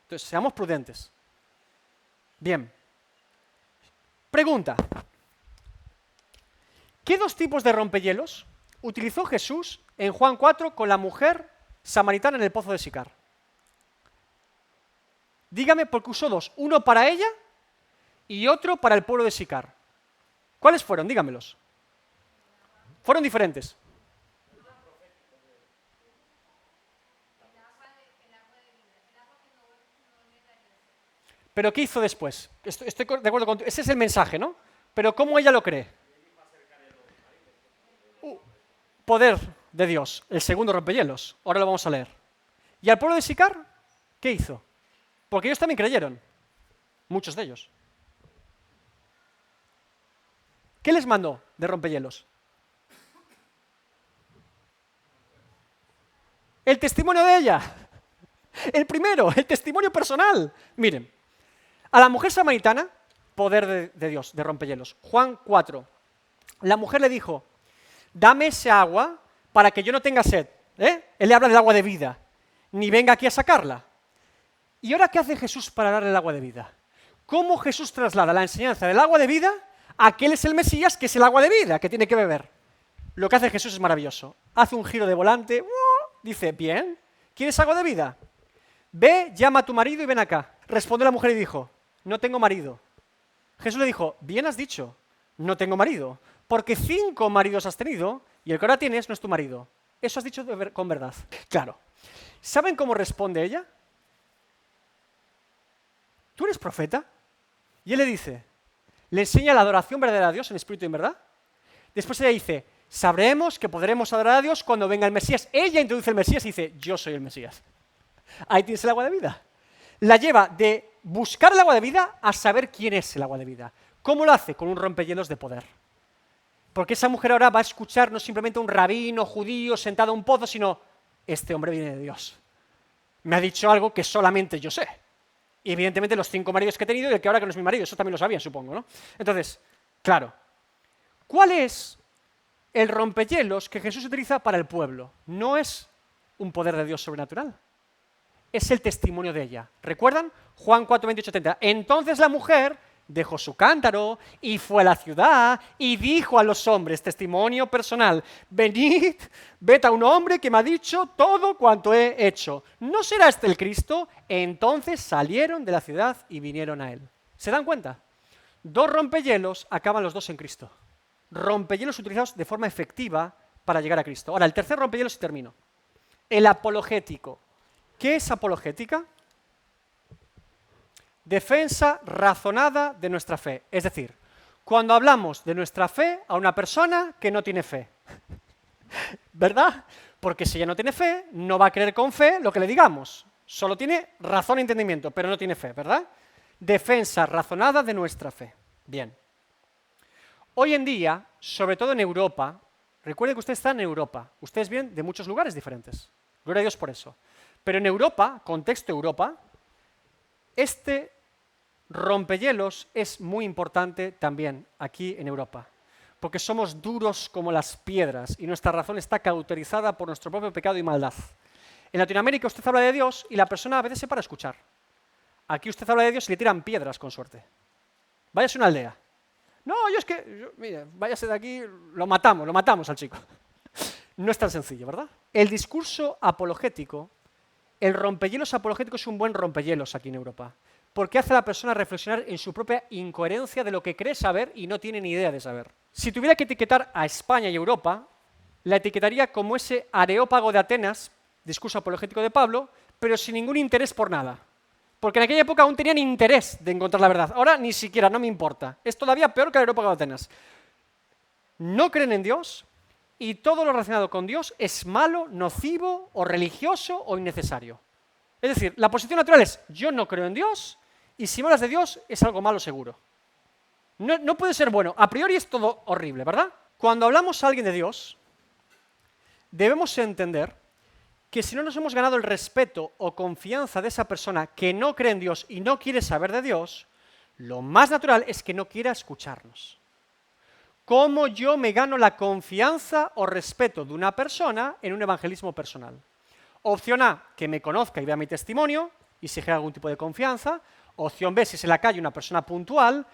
Entonces, seamos prudentes. Bien. Pregunta. ¿Qué dos tipos de rompehielos utilizó Jesús en Juan 4 con la mujer samaritana en el pozo de Sicar? Dígame, porque usó dos, uno para ella y otro para el pueblo de Sicar. ¿Cuáles fueron? Dígamelos. Fueron diferentes. ¿Pero qué hizo después? Estoy de acuerdo contigo. Ese es el mensaje, ¿no? Pero ¿cómo ella lo cree? Poder de Dios, el segundo rompehielos. Ahora lo vamos a leer. ¿Y al pueblo de Sicar? ¿Qué hizo? Porque ellos también creyeron. Muchos de ellos. ¿Qué les mandó de rompehielos? El testimonio de ella. El primero, el testimonio personal. Miren, a la mujer samaritana, poder de Dios, de rompehielos. Juan 4. La mujer le dijo, dame ese agua para que yo no tenga sed. Él le habla del agua de vida. Ni venga aquí a sacarla. ¿Y ahora qué hace Jesús para darle el agua de vida? ¿Cómo Jesús traslada la enseñanza del agua de vida a que Él es el Mesías, que es el agua de vida, que tiene que beber? Lo que hace Jesús es maravilloso. Hace un giro de volante, dice, bien, ¿quieres agua de vida? Ve, llama a tu marido y ven acá. Respondió la mujer y dijo, no tengo marido. Jesús le dijo, bien has dicho, no tengo marido, porque 5 maridos has tenido y el que ahora tienes no es tu marido. Eso has dicho con verdad. Claro. ¿Saben cómo responde ella? ¿Tú eres profeta? Y él le dice, le enseña la adoración verdadera a Dios en espíritu y en verdad. Después ella dice, sabremos que podremos adorar a Dios cuando venga el Mesías. Ella introduce el Mesías y dice, yo soy el Mesías. Ahí tienes el agua de vida. La lleva de buscar el agua de vida a saber quién es el agua de vida. ¿Cómo lo hace? Con un rompehielos de poder. Porque esa mujer ahora va a escuchar no simplemente a un rabino judío sentado a un pozo, sino, este hombre viene de Dios. Me ha dicho algo que solamente yo sé. Y evidentemente los 5 maridos que he tenido y el que ahora que no es mi marido, eso también lo sabían, supongo, ¿no? Entonces, claro, ¿cuál es el rompehielos que Jesús utiliza para el pueblo? No es un poder de Dios sobrenatural, es el testimonio de ella. ¿Recuerdan? Juan 4, 28, 30. Entonces la mujer dejó su cántaro y fue a la ciudad y dijo a los hombres, testimonio personal, venid, ved a un hombre que me ha dicho todo cuanto he hecho. ¿No será este el Cristo? Entonces salieron de la ciudad y vinieron a él. ¿Se dan cuenta? 2 rompehielos acaban los 2 en Cristo. Rompehielos utilizados de forma efectiva para llegar a Cristo. Ahora, el tercer rompehielos y termino. El apologético. ¿Qué es apologética? Defensa razonada de nuestra fe. Es decir, cuando hablamos de nuestra fe a una persona que no tiene fe. ¿Verdad? Porque si ella no tiene fe, no va a creer con fe lo que le digamos. Solo tiene razón e entendimiento, pero no tiene fe, ¿verdad? Defensa razonada de nuestra fe. Bien. Hoy en día, sobre todo en Europa, recuerden que usted está en Europa. Ustedes vienen de muchos lugares diferentes. Gloria a Dios por eso. Pero en Europa, contexto Europa, este rompehielos es muy importante también aquí en Europa, porque somos duros como las piedras y nuestra razón está cauterizada por nuestro propio pecado y maldad. En Latinoamérica usted habla de Dios y la persona a veces se para a escuchar. Aquí usted habla de Dios y le tiran piedras con suerte. Váyase a una aldea. No, mire, váyase de aquí, lo matamos al chico. No es tan sencillo, ¿verdad? El discurso apologético, el rompehielos apologético es un buen rompehielos aquí en Europa, porque hace a la persona reflexionar en su propia incoherencia de lo que cree saber y no tiene ni idea de saber. Si tuviera que etiquetar a España y Europa, la etiquetaría como ese Areópago de Atenas, discurso apologético de Pablo, pero sin ningún interés por nada. Porque en aquella época aún tenían interés de encontrar la verdad. Ahora ni siquiera, no me importa. Es todavía peor que el Areópago de Atenas. No creen en Dios y todo lo relacionado con Dios es malo, nocivo o religioso o innecesario. Es decir, la posición natural es yo no creo en Dios y si me hablas de Dios es algo malo seguro. No puede ser bueno. A priori es todo horrible, ¿verdad? Cuando hablamos a alguien de Dios, debemos entender que si no nos hemos ganado el respeto o confianza de esa persona que no cree en Dios y no quiere saber de Dios, lo más natural es que no quiera escucharnos. ¿Cómo yo me gano la confianza o respeto de una persona en un evangelismo personal? Opción A, que me conozca y vea mi testimonio y se genera algún tipo de confianza. Opción B, si es en la calle una persona puntual,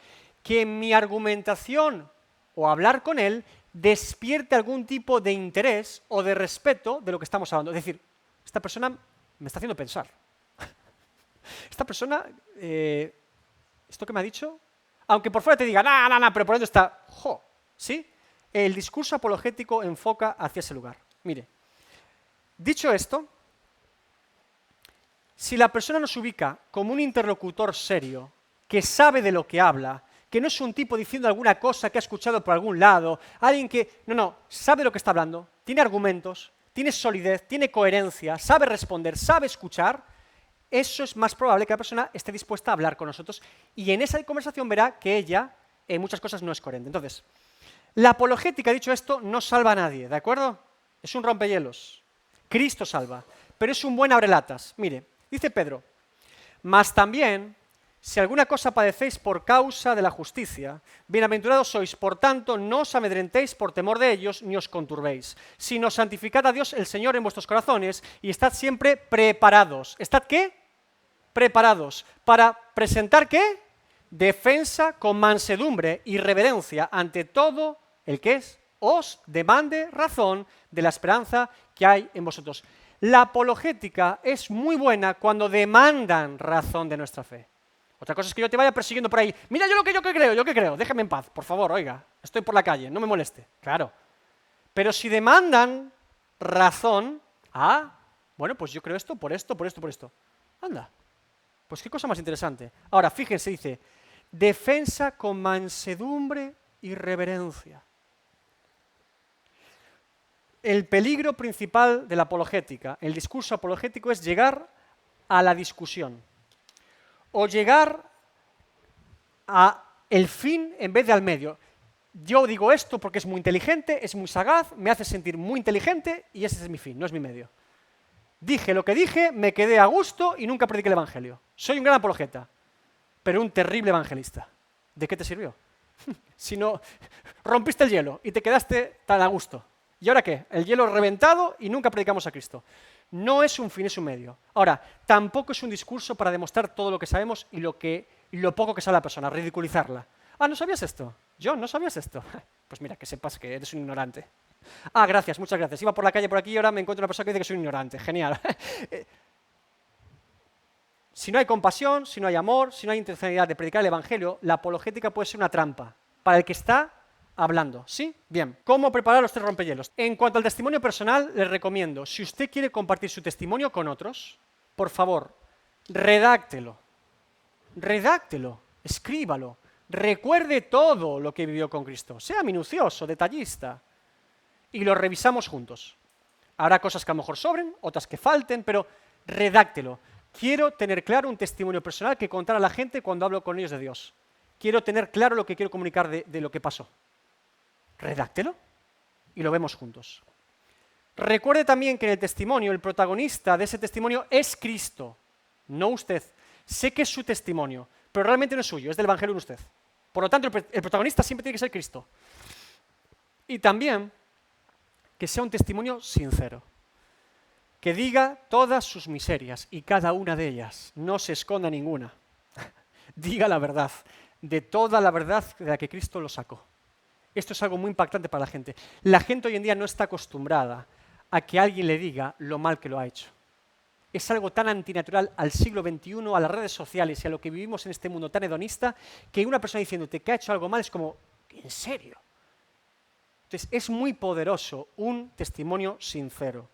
que mi argumentación o hablar con él despierte algún tipo de interés o de respeto de lo que estamos hablando. Es decir, esta persona me está haciendo pensar. Esta persona, esto que me ha dicho, aunque por fuera te diga, no, pero por dentro está, ¿sí? El discurso apologético enfoca hacia ese lugar. Mire, dicho esto, si la persona nos ubica como un interlocutor serio, que sabe de lo que habla, que no es un tipo diciendo alguna cosa que ha escuchado por algún lado, alguien que, sabe de lo que está hablando, tiene argumentos, tiene solidez, tiene coherencia, sabe responder, sabe escuchar, eso es más probable que la persona esté dispuesta a hablar con nosotros y en esa conversación verá que ella en muchas cosas no es coherente. Entonces, la apologética, dicho esto, no salva a nadie, ¿de acuerdo? Es un rompehielos. Cristo salva, pero es un buen abrelatas. Mire, dice Pedro, mas también, si alguna cosa padecéis por causa de la justicia, bienaventurados sois, por tanto, no os amedrentéis por temor de ellos, ni os conturbéis, sino santificad a Dios el Señor en vuestros corazones y estad siempre preparados. ¿Estad qué? Preparados. ¿Para presentar qué? Defensa con mansedumbre y reverencia ante todo el que os demande razón de la esperanza que hay en vosotros. La apologética es muy buena cuando demandan razón de nuestra fe. Otra cosa es que yo te vaya persiguiendo por ahí. Mira yo lo que creo. Déjame en paz, por favor, oiga. Estoy por la calle, no me moleste. Claro. Pero si demandan razón, bueno, pues yo creo esto, por esto, por esto, por esto. Anda. Pues qué cosa más interesante. Ahora, fíjense, dice, defensa con mansedumbre y reverencia. El peligro principal de la apologética, el discurso apologético, es llegar a la discusión o llegar a el fin en vez de al medio. Yo digo esto porque es muy inteligente, es muy sagaz, me hace sentir muy inteligente y ese es mi fin, no es mi medio. Dije lo que dije, me quedé a gusto y nunca prediqué el evangelio. Soy un gran apologeta, pero un terrible evangelista. ¿De qué te sirvió? Si no, rompiste el hielo y te quedaste tan a gusto. ¿Y ahora qué? El hielo reventado y nunca predicamos a Cristo. No es un fin, es un medio. Ahora, tampoco es un discurso para demostrar todo lo que sabemos y lo poco que sabe la persona, ridiculizarla. ¿No sabías esto? John, ¿no sabías esto? Pues mira, que sepas que eres un ignorante. Gracias, muchas gracias. Iba por la calle por aquí y ahora me encuentro una persona que dice que soy un ignorante. Genial. Si no hay compasión, si no hay amor, si no hay intencionalidad de predicar el evangelio, la apologética puede ser una trampa para el que está hablando. ¿Sí? Bien. ¿Cómo preparar los 3 rompehielos? En cuanto al testimonio personal, les recomiendo, si usted quiere compartir su testimonio con otros, por favor, redáctelo, escríbalo, recuerde todo lo que vivió con Cristo, sea minucioso, detallista, y lo revisamos juntos. Habrá cosas que a lo mejor sobren, otras que falten, pero redáctelo. Quiero tener claro un testimonio personal que contar a la gente cuando hablo con ellos de Dios. Quiero tener claro lo que quiero comunicar de lo que pasó. Redáctelo y lo vemos juntos. Recuerde también que en el testimonio, el protagonista de ese testimonio es Cristo, no usted. Sé que es su testimonio, pero realmente no es suyo, es del Evangelio en usted. Por lo tanto, el protagonista siempre tiene que ser Cristo. Y también que sea un testimonio sincero, que diga todas sus miserias y cada una de ellas, no se esconda ninguna. Diga la verdad, de toda la verdad de la que Cristo lo sacó. Esto es algo muy impactante para la gente. La gente hoy en día no está acostumbrada a que alguien le diga lo mal que lo ha hecho. Es algo tan antinatural al siglo XXI, a las redes sociales y a lo que vivimos en este mundo tan hedonista, que una persona diciéndote que ha hecho algo mal es como, ¿en serio? Entonces, es muy poderoso un testimonio sincero.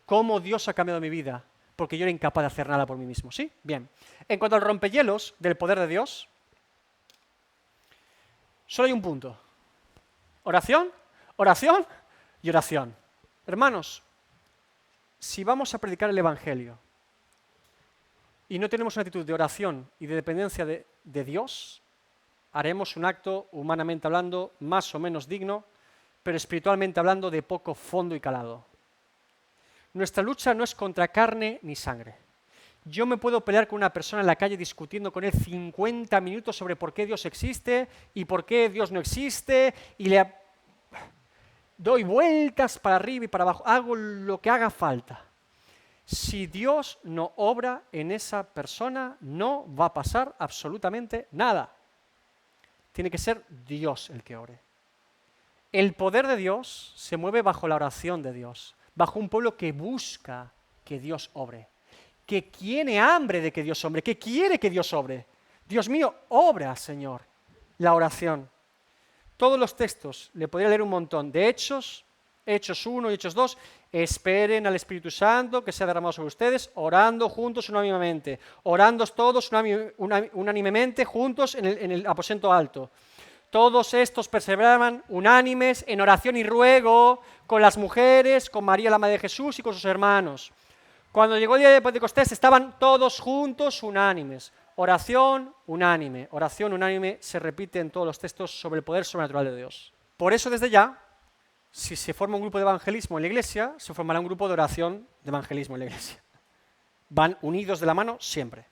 Cómo Dios ha cambiado mi vida, porque yo era incapaz de hacer nada por mí mismo. ¿Sí? Bien. En cuanto al rompehielos del poder de Dios, solo hay un punto. Oración, oración y oración. Hermanos, si vamos a predicar el evangelio y no tenemos una actitud de oración y de dependencia de Dios, haremos un acto, humanamente hablando, más o menos digno, pero espiritualmente hablando, de poco fondo y calado. Nuestra lucha no es contra carne ni sangre. Yo me puedo pelear con una persona en la calle discutiendo con él 50 minutos sobre por qué Dios existe y por qué Dios no existe, y le doy vueltas para arriba y para abajo, hago lo que haga falta. Si Dios no obra en esa persona, no va a pasar absolutamente nada. Tiene que ser Dios el que ore. El poder de Dios se mueve bajo la oración de Dios, bajo un pueblo que busca que Dios obre, que tiene hambre de que Dios obre, que quiere que Dios obre. Dios mío, obra, Señor, la oración. Todos los textos, le podría leer un montón, de Hechos 1 y Hechos 2, esperen al Espíritu Santo que sea derramado sobre ustedes, orando juntos unánimemente, orando todos unánimemente juntos en el aposento alto. Todos estos perseveraban unánimes en oración y ruego con las mujeres, con María la Madre de Jesús y con sus hermanos. Cuando llegó el día de Pentecostés estaban todos juntos unánimes. Oración unánime se repite en todos los textos sobre el poder sobrenatural de Dios. Por eso desde ya, si se forma un grupo de evangelismo en la iglesia, se formará un grupo de oración de evangelismo en la iglesia. Van unidos de la mano siempre.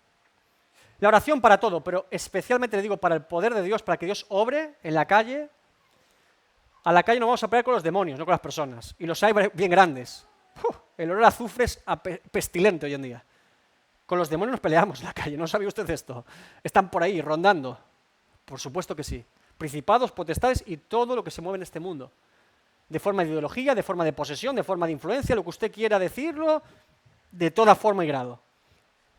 La oración para todo, pero especialmente le digo para el poder de Dios, para que Dios obre en la calle. A la calle nos vamos a pelear con los demonios, no con las personas. Y los hay bien grandes. El olor a azufre es pestilente hoy en día. Con los demonios nos peleamos en la calle, ¿no sabía usted esto? Están por ahí rondando. Por supuesto que sí. Principados, potestades y todo lo que se mueve en este mundo. De forma de ideología, de forma de posesión, de forma de influencia, lo que usted quiera decirlo, de toda forma y grado.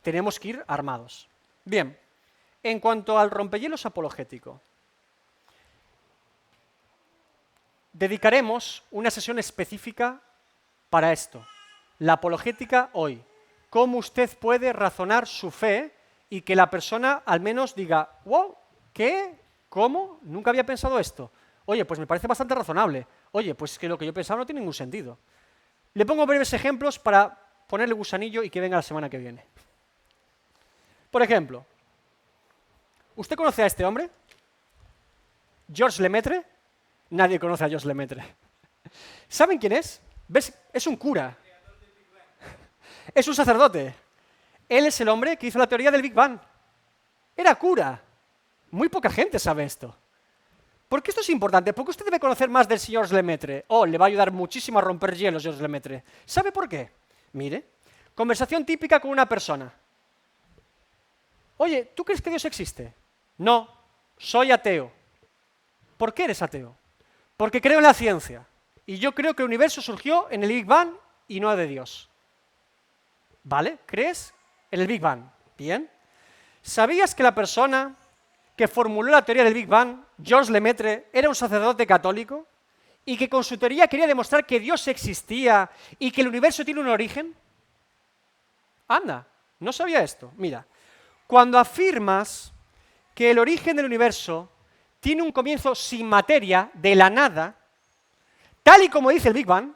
Tenemos que ir armados. Bien, En cuanto al rompehielos apologético, dedicaremos una sesión específica para esto. La apologética hoy. Cómo usted puede razonar su fe y que la persona al menos diga, wow, ¿qué? ¿Cómo? Nunca había pensado esto. Oye, pues me parece bastante razonable. Oye, pues es que lo que yo pensaba no tiene ningún sentido. Le pongo breves ejemplos para ponerle gusanillo y que venga la semana que viene. Por ejemplo, ¿usted conoce a este hombre? Georges Lemaitre. Nadie conoce a Georges Lemaitre. ¿Saben quién es? ¿Ves? Es un cura. Es un sacerdote. Él es el hombre que hizo la teoría del Big Bang. Era cura. Muy poca gente sabe esto. ¿Por qué esto es importante? Porque usted debe conocer más del señor Lemaitre. Oh, le va a ayudar muchísimo a romper hielos, Georges Lemaitre. ¿Sabe por qué? Mire, conversación típica con una persona. Oye, ¿tú crees que Dios existe? No, soy ateo. ¿Por qué eres ateo? Porque creo en la ciencia. Y yo creo que el universo surgió en el Big Bang y no de Dios. ¿Vale? ¿Crees en el Big Bang? Bien. ¿Sabías que la persona que formuló la teoría del Big Bang, Georges Lemaitre, era un sacerdote católico y que con su teoría quería demostrar que Dios existía y que el universo tiene un origen? Anda, no sabía esto. Mira, cuando afirmas que el origen del universo tiene un comienzo sin materia, de la nada, tal y como dice el Big Bang,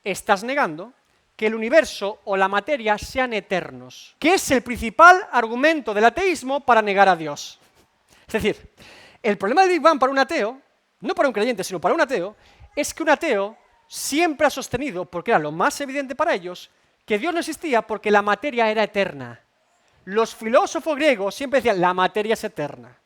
estás negando que el universo o la materia sean eternos, que es el principal argumento del ateísmo para negar a Dios. Es decir, el problema del Big Bang para un ateo, no para un creyente, sino para un ateo, es que un ateo siempre ha sostenido, porque era lo más evidente para ellos, que Dios no existía porque la materia era eterna. Los filósofos griegos siempre decían, la materia es eterna.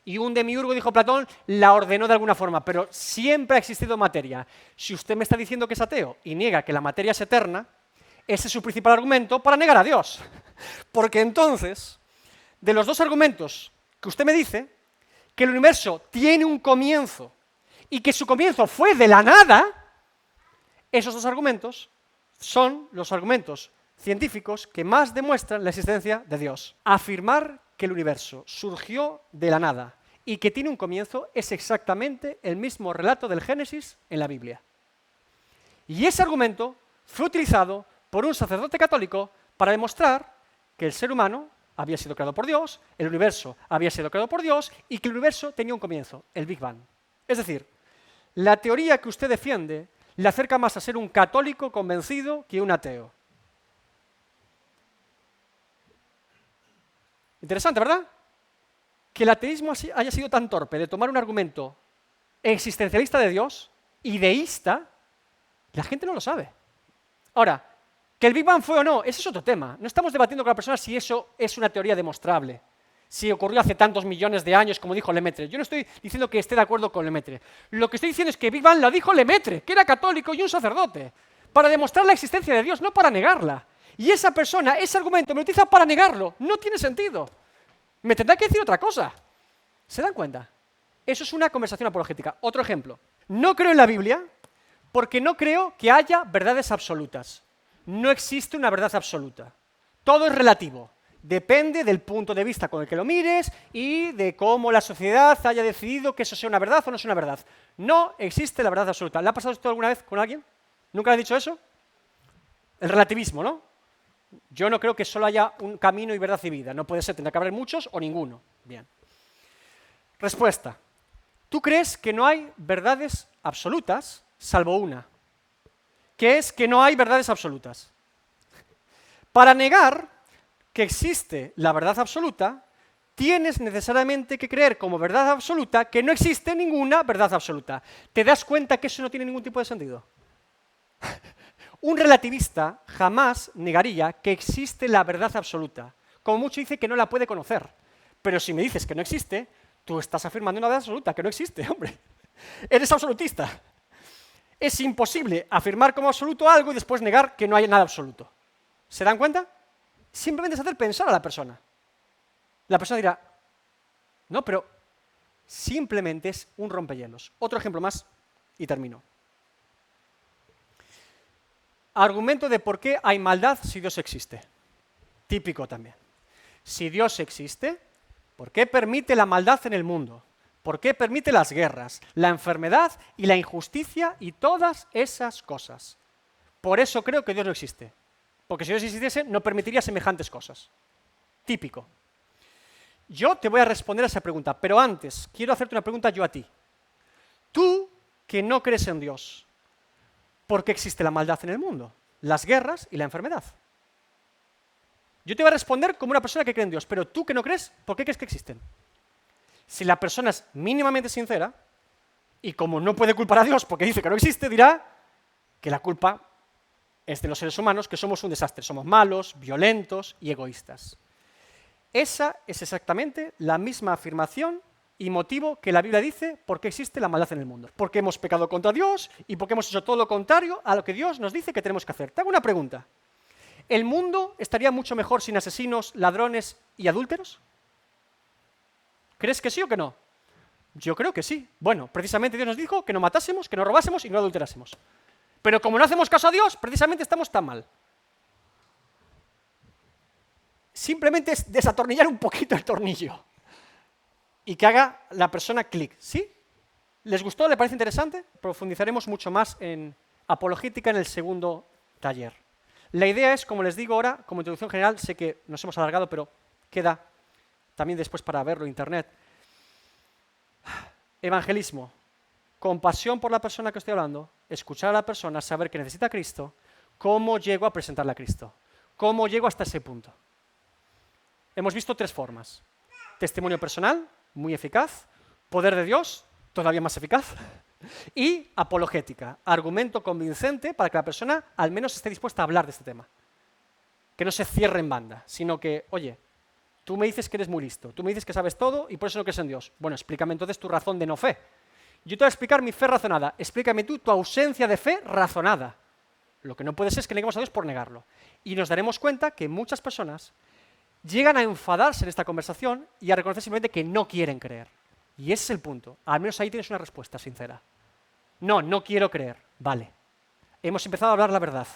Y un demiurgo, dijo Platón, la ordenó de alguna forma, pero siempre ha existido materia. Si usted me está diciendo que es ateo y niega que la materia es eterna, ese es su principal argumento para negar a Dios. Porque entonces, de los dos argumentos que usted me dice, que el universo tiene un comienzo y que su comienzo fue de la nada, esos dos argumentos son los argumentos científicos que más demuestran la existencia de Dios. Afirmar que el universo surgió de la nada y que tiene un comienzo es exactamente el mismo relato del Génesis en la Biblia. Y ese argumento fue utilizado por un sacerdote católico para demostrar que el ser humano había sido creado por Dios, el universo había sido creado por Dios y que el universo tenía un comienzo, el Big Bang. Es decir, la teoría que usted defiende le acerca más a ser un católico convencido que un ateo. Interesante, ¿verdad? Que el ateísmo haya sido tan torpe de tomar un argumento existencialista de Dios y deísta, la gente no lo sabe. Ahora, que el Big Bang fue o no, ese es otro tema. No estamos debatiendo con la persona si eso es una teoría demostrable, si ocurrió hace tantos millones de años, como dijo Lemaitre. Yo no estoy diciendo que esté de acuerdo con Lemaitre. Lo que estoy diciendo es que Big Bang lo dijo Lemaitre, que era católico y un sacerdote, para demostrar la existencia de Dios, no para negarla. Y esa persona, ese argumento, me lo utiliza para negarlo. No tiene sentido. Me tendrá que decir otra cosa. ¿Se dan cuenta? Eso es una conversación apologética. Otro ejemplo. No creo en la Biblia porque no creo que haya verdades absolutas. No existe una verdad absoluta. Todo es relativo. Depende del punto de vista con el que lo mires y de cómo la sociedad haya decidido que eso sea una verdad o no sea una verdad. No existe la verdad absoluta. ¿Le ha pasado esto alguna vez con alguien? ¿Nunca le ha dicho eso? El relativismo, ¿no? Yo no creo que solo haya un camino y verdad y vida. No puede ser, tendrá que haber muchos o ninguno. Bien. Respuesta. ¿Tú crees que no hay verdades absolutas, salvo una? Que es que no hay verdades absolutas. Para negar que existe la verdad absoluta, tienes necesariamente que creer como verdad absoluta que no existe ninguna verdad absoluta. ¿Te das cuenta que eso no tiene ningún tipo de sentido? Un relativista jamás negaría que existe la verdad absoluta. Como mucho dice que no la puede conocer. Pero si me dices que no existe, tú estás afirmando una verdad absoluta, que no existe, hombre. Eres absolutista. Es imposible afirmar como absoluto algo y después negar que no hay nada absoluto. ¿Se dan cuenta? Simplemente es hacer pensar a la persona. La persona dirá, no, pero simplemente es un rompehielos. Otro ejemplo más y termino. Argumento de por qué hay maldad si Dios existe. Típico también. Si Dios existe, ¿Por qué permite la maldad en el mundo? ¿Por qué permite las guerras, la enfermedad y la injusticia y todas esas cosas? Por eso creo que Dios no existe. Porque si Dios existiese, no permitiría semejantes cosas. Típico. Yo te voy a responder a esa pregunta, pero antes quiero hacerte una pregunta yo a ti. Tú que no crees en Dios, ¿por qué existe la maldad en el mundo? Las guerras y la enfermedad. Yo te voy a responder como una persona que cree en Dios, pero tú que no crees, ¿por qué crees que existen? Si la persona es mínimamente sincera, y como no puede culpar a Dios porque dice que no existe, dirá que la culpa es de los seres humanos, que somos un desastre, somos malos, violentos y egoístas. Esa es exactamente la misma afirmación y motivo que la Biblia dice por qué existe la maldad en el mundo. Porque hemos pecado contra Dios y porque hemos hecho todo lo contrario a lo que Dios nos dice que tenemos que hacer. Te hago una pregunta. ¿El mundo estaría mucho mejor sin asesinos, ladrones y adúlteros? ¿Crees que sí o que no? Yo creo que sí. Bueno, precisamente Dios nos dijo que no matásemos, que no robásemos y no adulterásemos. Pero como no hacemos caso a Dios, precisamente estamos tan mal. Simplemente es desatornillar un poquito el tornillo y que haga la persona clic. ¿Sí? ¿Les gustó? ¿Le parece interesante? Profundizaremos mucho más en apologética en el segundo taller. La idea es, como les digo ahora, como introducción general, sé que nos hemos alargado, pero queda también después para verlo en internet. Evangelismo, compasión por la persona que estoy hablando, escuchar a la persona, saber que necesita a Cristo, cómo llego a presentarle a Cristo, cómo llego hasta ese punto. Hemos visto tres formas. Testimonio personal, muy eficaz, poder de Dios, todavía más eficaz, y apologética, argumento convincente para que la persona al menos esté dispuesta a hablar de este tema. Que no se cierre en banda, sino que, oye, tú me dices que eres muy listo, tú me dices que sabes todo y por eso no crees en Dios. Bueno, explícame entonces tu razón de no fe. Yo te voy a explicar mi fe razonada, explícame tú tu ausencia de fe razonada. Lo que no puede ser es que neguemos a Dios por negarlo. Y nos daremos cuenta que muchas personas llegan a enfadarse en esta conversación y a reconocer simplemente que no quieren creer. Y ese es el punto. Al menos ahí tienes una respuesta sincera. No, no quiero creer. Vale. Hemos empezado a hablar la verdad.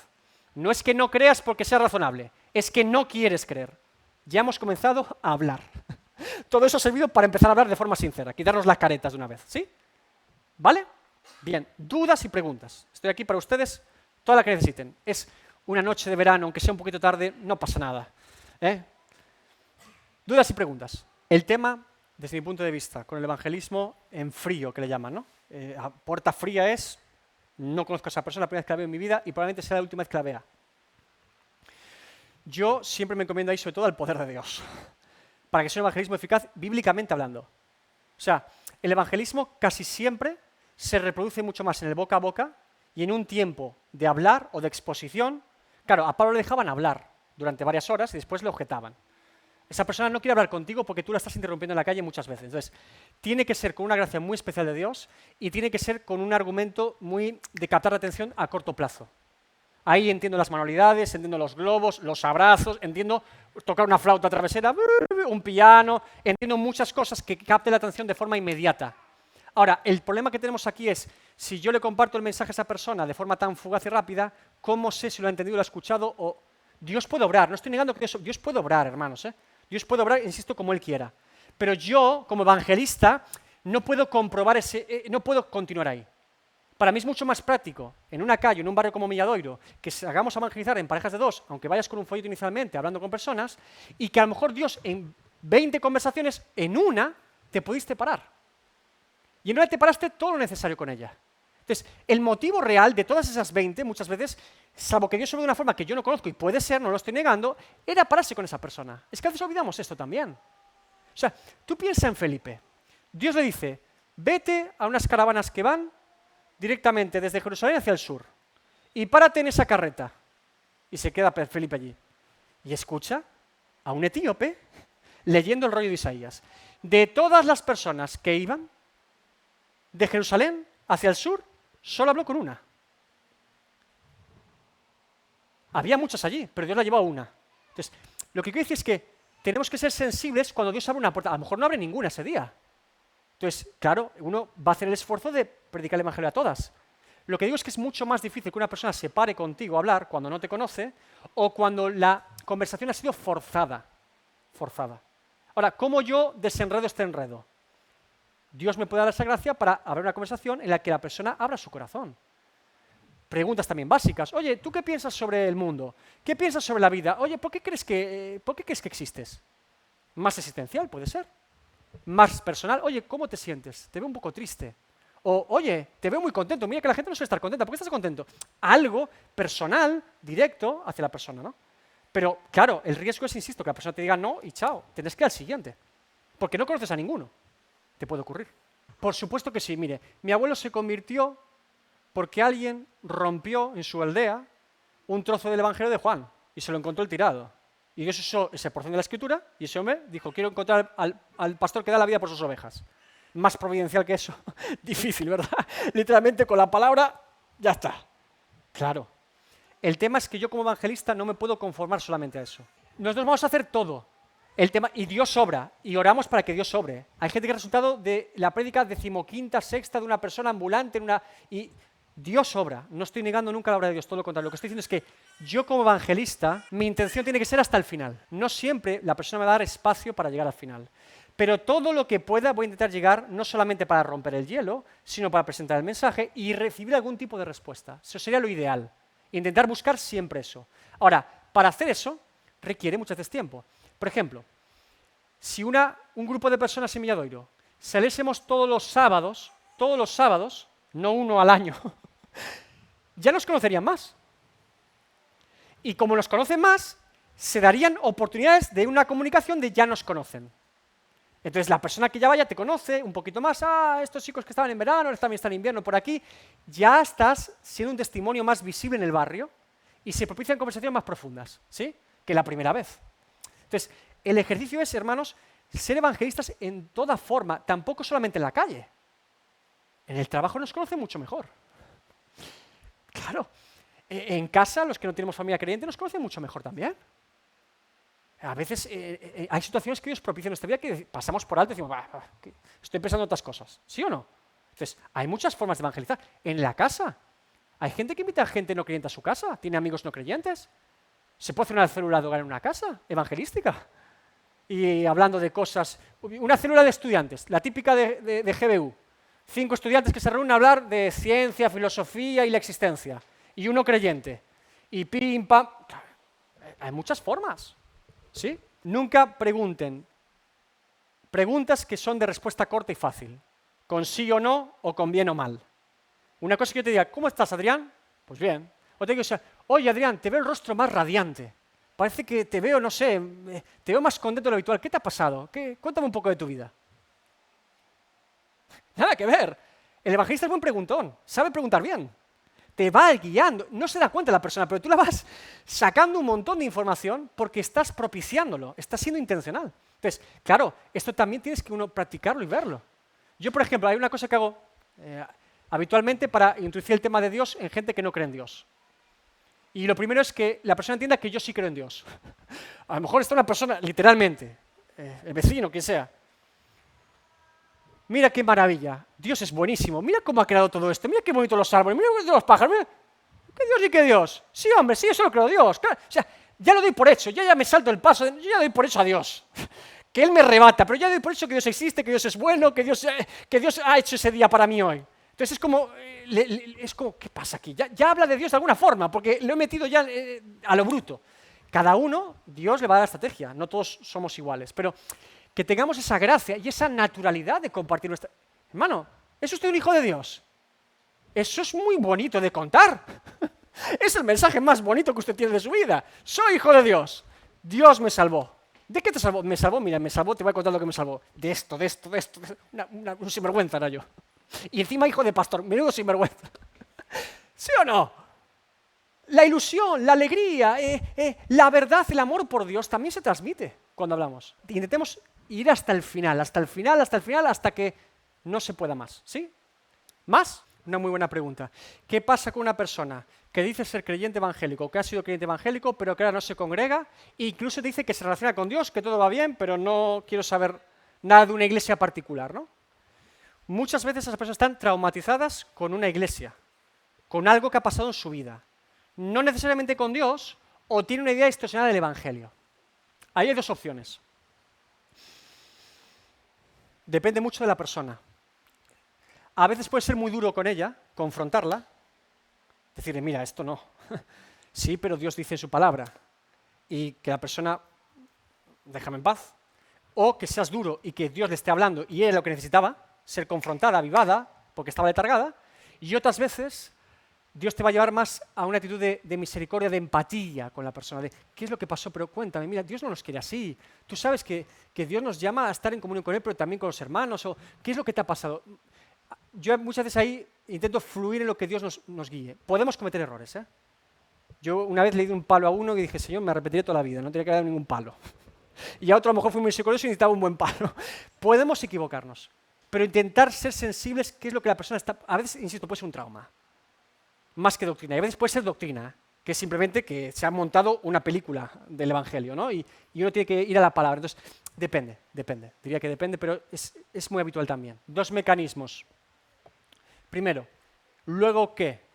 No es que no creas porque sea razonable, es que no quieres creer. Ya hemos comenzado a hablar. Todo eso ha servido para empezar a hablar de forma sincera, quitarnos las caretas de una vez, ¿sí? ¿Vale? Bien, dudas y preguntas. Estoy aquí para ustedes, toda la que necesiten. Es una noche de verano, aunque sea un poquito tarde, no pasa nada. Dudas y preguntas. El tema, desde mi punto de vista, con el evangelismo en frío, que le llaman, ¿no? A puerta fría es, no conozco a esa persona, la primera vez que la veo en mi vida y probablemente sea la última vez que la vea. Yo siempre me encomiendo ahí sobre todo al poder de Dios, para que sea un evangelismo eficaz, bíblicamente hablando. O sea, el evangelismo casi siempre se reproduce mucho más en el boca a boca y en un tiempo de hablar o de exposición. Claro, a Pablo le dejaban hablar durante varias horas y después le objetaban. Esa persona no quiere hablar contigo porque tú la estás interrumpiendo en la calle muchas veces. Entonces, tiene que ser con una gracia muy especial de Dios y tiene que ser con un argumento muy de captar la atención a corto plazo. Ahí entiendo las manualidades, entiendo los globos, los abrazos, entiendo tocar una flauta travesera, un piano, entiendo muchas cosas que capten la atención de forma inmediata. Ahora, el problema que tenemos aquí es, si yo le comparto el mensaje a esa persona de forma tan fugaz y rápida, ¿cómo sé si lo ha entendido, lo ha escuchado? O Dios puede obrar, no estoy negando que Dios puede obrar, hermanos, Dios puede obrar, insisto, como Él quiera. Pero yo, como evangelista, no puedo comprobar no puedo continuar ahí. Para mí es mucho más práctico, en una calle, en un barrio como Milladoiro, que hagamos evangelizar en parejas de dos, aunque vayas con un folleto inicialmente, hablando con personas, y que a lo mejor Dios en 20 conversaciones, en una, te pudiste parar. Y en una te paraste todo lo necesario con ella. Entonces, el motivo real de todas esas 20, muchas veces, salvo que Dios obre de una forma que yo no conozco y puede ser, no lo estoy negando, era pararse con esa persona. Es que a veces olvidamos esto también. O sea, tú piensa en Felipe. Dios le dice, vete a unas caravanas que van directamente desde Jerusalén hacia el sur y párate en esa carreta. Y se queda Felipe allí. Y escucha a un etíope leyendo el rollo de Isaías. De todas las personas que iban de Jerusalén hacia el sur, solo habló con una. Había muchas allí, pero Dios la llevó a una. Entonces, lo que quiero decir es que tenemos que ser sensibles cuando Dios abre una puerta. A lo mejor no abre ninguna ese día. Entonces, claro, uno va a hacer el esfuerzo de predicar el evangelio a todas. Lo que digo es que es mucho más difícil que una persona se pare contigo a hablar cuando no te conoce o cuando la conversación ha sido forzada. Ahora, ¿cómo yo desenredo este enredo? Dios me puede dar esa gracia para abrir una conversación en la que la persona abra su corazón. Preguntas también básicas. Oye, ¿tú qué piensas sobre el mundo? ¿Qué piensas sobre la vida? Oye, ¿por qué crees que existes? Más existencial, puede ser. Más personal. Oye, ¿cómo te sientes? Te veo un poco triste. O, oye, te veo muy contento. Mira que la gente no suele estar contenta. ¿Por qué estás contento? Algo personal, directo, hacia la persona, ¿no? Pero, claro, el riesgo es, insisto, que la persona te diga no y chao. Tienes que ir al siguiente. Porque no conoces a ninguno. Te puede ocurrir. Por supuesto que sí. Mire, mi abuelo se convirtió porque alguien rompió en su aldea un trozo del Evangelio de Juan y se lo encontró el tirado. Y Dios usó esa porción de la Escritura y ese hombre dijo, quiero encontrar al pastor que da la vida por sus ovejas. Más providencial que eso. Difícil, ¿verdad? Literalmente con la palabra, ya está. Claro. El tema es que yo como evangelista no me puedo conformar solamente a eso. Nosotros vamos a hacer todo. El tema, y Dios obra, y oramos para que Dios obre. Hay gente que es resultado de la prédica 15ª, sexta de una persona ambulante, y Dios obra. No estoy negando nunca la obra de Dios, todo lo contrario. Lo que estoy diciendo es que yo como evangelista, mi intención tiene que ser hasta el final. No siempre la persona me va a dar espacio para llegar al final. Pero todo lo que pueda voy a intentar llegar, no solamente para romper el hielo, sino para presentar el mensaje y recibir algún tipo de respuesta. Eso sería lo ideal. Intentar buscar siempre eso. Ahora, para hacer eso, requiere muchas veces tiempo. Por ejemplo, si un grupo de personas en Milladoiro saliésemos todos los sábados, no uno al año, ya nos conocerían más. Y como nos conocen más, se darían oportunidades de una comunicación de ya nos conocen. Entonces la persona que ya vaya te conoce un poquito más, estos chicos que estaban en verano, ahora también están en invierno por aquí, ya estás siendo un testimonio más visible en el barrio y se propician conversaciones más profundas, ¿sí? Que la primera vez. Entonces, el ejercicio es, hermanos, ser evangelistas en toda forma, tampoco solamente en la calle. En el trabajo nos conocen mucho mejor. Claro, en casa, los que no tenemos familia creyente, nos conocen mucho mejor también. A veces hay situaciones que Dios propicia en nuestra vida que pasamos por alto y decimos, estoy pensando en otras cosas, ¿sí o no? Entonces, hay muchas formas de evangelizar. En la casa, hay gente que invita a gente no creyente a su casa, tiene amigos no creyentes. Se puede hacer una célula de hogar en una casa, evangelística. Y hablando de cosas, una célula de estudiantes, la típica de GBU. 5 estudiantes que se reúnen a hablar de ciencia, filosofía y la existencia. Y uno creyente. Y pim, pam. Hay muchas formas. ¿Sí? Nunca pregunten preguntas que son de respuesta corta y fácil, con sí o no, o con bien o mal. Una cosa que yo te diga, ¿cómo estás, Adrián? Pues bien. O te digo, oye, Adrián, te veo el rostro más radiante. Parece que te veo, no sé, te veo más contento de lo habitual. ¿Qué te ha pasado? Cuéntame un poco de tu vida. Nada que ver. El evangelista es buen preguntón, sabe preguntar bien. Te va guiando, no se da cuenta la persona, pero tú la vas sacando un montón de información porque estás propiciándolo, estás siendo intencional. Entonces, claro, esto también tienes que uno practicarlo y verlo. Yo, por ejemplo, hay una cosa que hago habitualmente para introducir el tema de Dios en gente que no cree en Dios. Y lo primero es que la persona entienda que yo sí creo en Dios. A lo mejor está una persona, literalmente, el vecino, quien sea. Mira qué maravilla, Dios es buenísimo, mira cómo ha creado todo esto, mira qué bonito los árboles, mira qué los pájaros, mira, qué Dios y qué Dios. Sí, hombre, sí, eso lo creo Dios. Claro. O sea, ya lo doy por hecho, ya me salto el paso, yo ya doy por hecho a Dios. Que Él me rebata, pero ya doy por hecho que Dios existe, que Dios es bueno, que Dios ha hecho ese día para mí hoy. Entonces es como, ¿qué pasa aquí? Ya habla de Dios de alguna forma, porque lo he metido ya a lo bruto. Cada uno, Dios le va a dar estrategia, no todos somos iguales, pero que tengamos esa gracia y esa naturalidad de compartir nuestra... Hermano, ¿es usted un hijo de Dios? Eso es muy bonito de contar. Es el mensaje más bonito que usted tiene de su vida. Soy hijo de Dios. Dios me salvó. ¿De qué te salvó? Me salvó, mira, me salvó, te voy a contar lo que me salvó. De esto. Un sinvergüenza era yo. Y encima hijo de pastor, menudo sinvergüenza. ¿Sí o no? La ilusión, la alegría, la verdad, el amor por Dios también se transmite cuando hablamos. Intentemos ir hasta el final, hasta que no se pueda más. ¿Sí? ¿Más? Una muy buena pregunta. ¿Qué pasa con una persona que dice ser creyente evangélico, que ha sido creyente evangélico, pero que ahora no se congrega, e incluso dice que se relaciona con Dios, que todo va bien, pero no quiero saber nada de una iglesia particular, ¿no? Muchas veces esas personas están traumatizadas con una iglesia, con algo que ha pasado en su vida. No necesariamente con Dios, o tiene una idea distorsionada del evangelio. Ahí hay dos opciones. Depende mucho de la persona. A veces puede ser muy duro con ella, confrontarla, decirle, mira, esto no. Sí, pero Dios dice en su palabra. Y que la persona, déjame en paz. O que seas duro y que Dios le esté hablando y ella lo que necesitaba, ser confrontada, avivada, porque estaba letargada. Y otras veces Dios te va a llevar más a una actitud de misericordia, de empatía con la persona, de ¿qué es lo que pasó? Pero cuéntame, mira, Dios no nos quiere así. Tú sabes que Dios nos llama a estar en comunión con Él, pero también con los hermanos. O ¿qué es lo que te ha pasado? Yo muchas veces ahí intento fluir en lo que Dios nos guíe. Podemos cometer errores, ¿eh? Yo una vez le di un palo a uno y dije, Señor, me arrepentiré toda la vida, no tenía que dar ningún palo. Y a otro a lo mejor fui muy misericordioso y necesitaba un buen palo. Podemos equivocarnos, pero intentar ser sensibles, qué es lo que la persona está... A veces, insisto, puede ser un trauma, más que doctrina. Y a veces puede ser doctrina, que es simplemente que se ha montado una película del Evangelio, ¿no? Y uno tiene que ir a la palabra. Entonces, depende. Diría que depende, pero es muy habitual también. 2 mecanismos. Primero, luego ¿qué?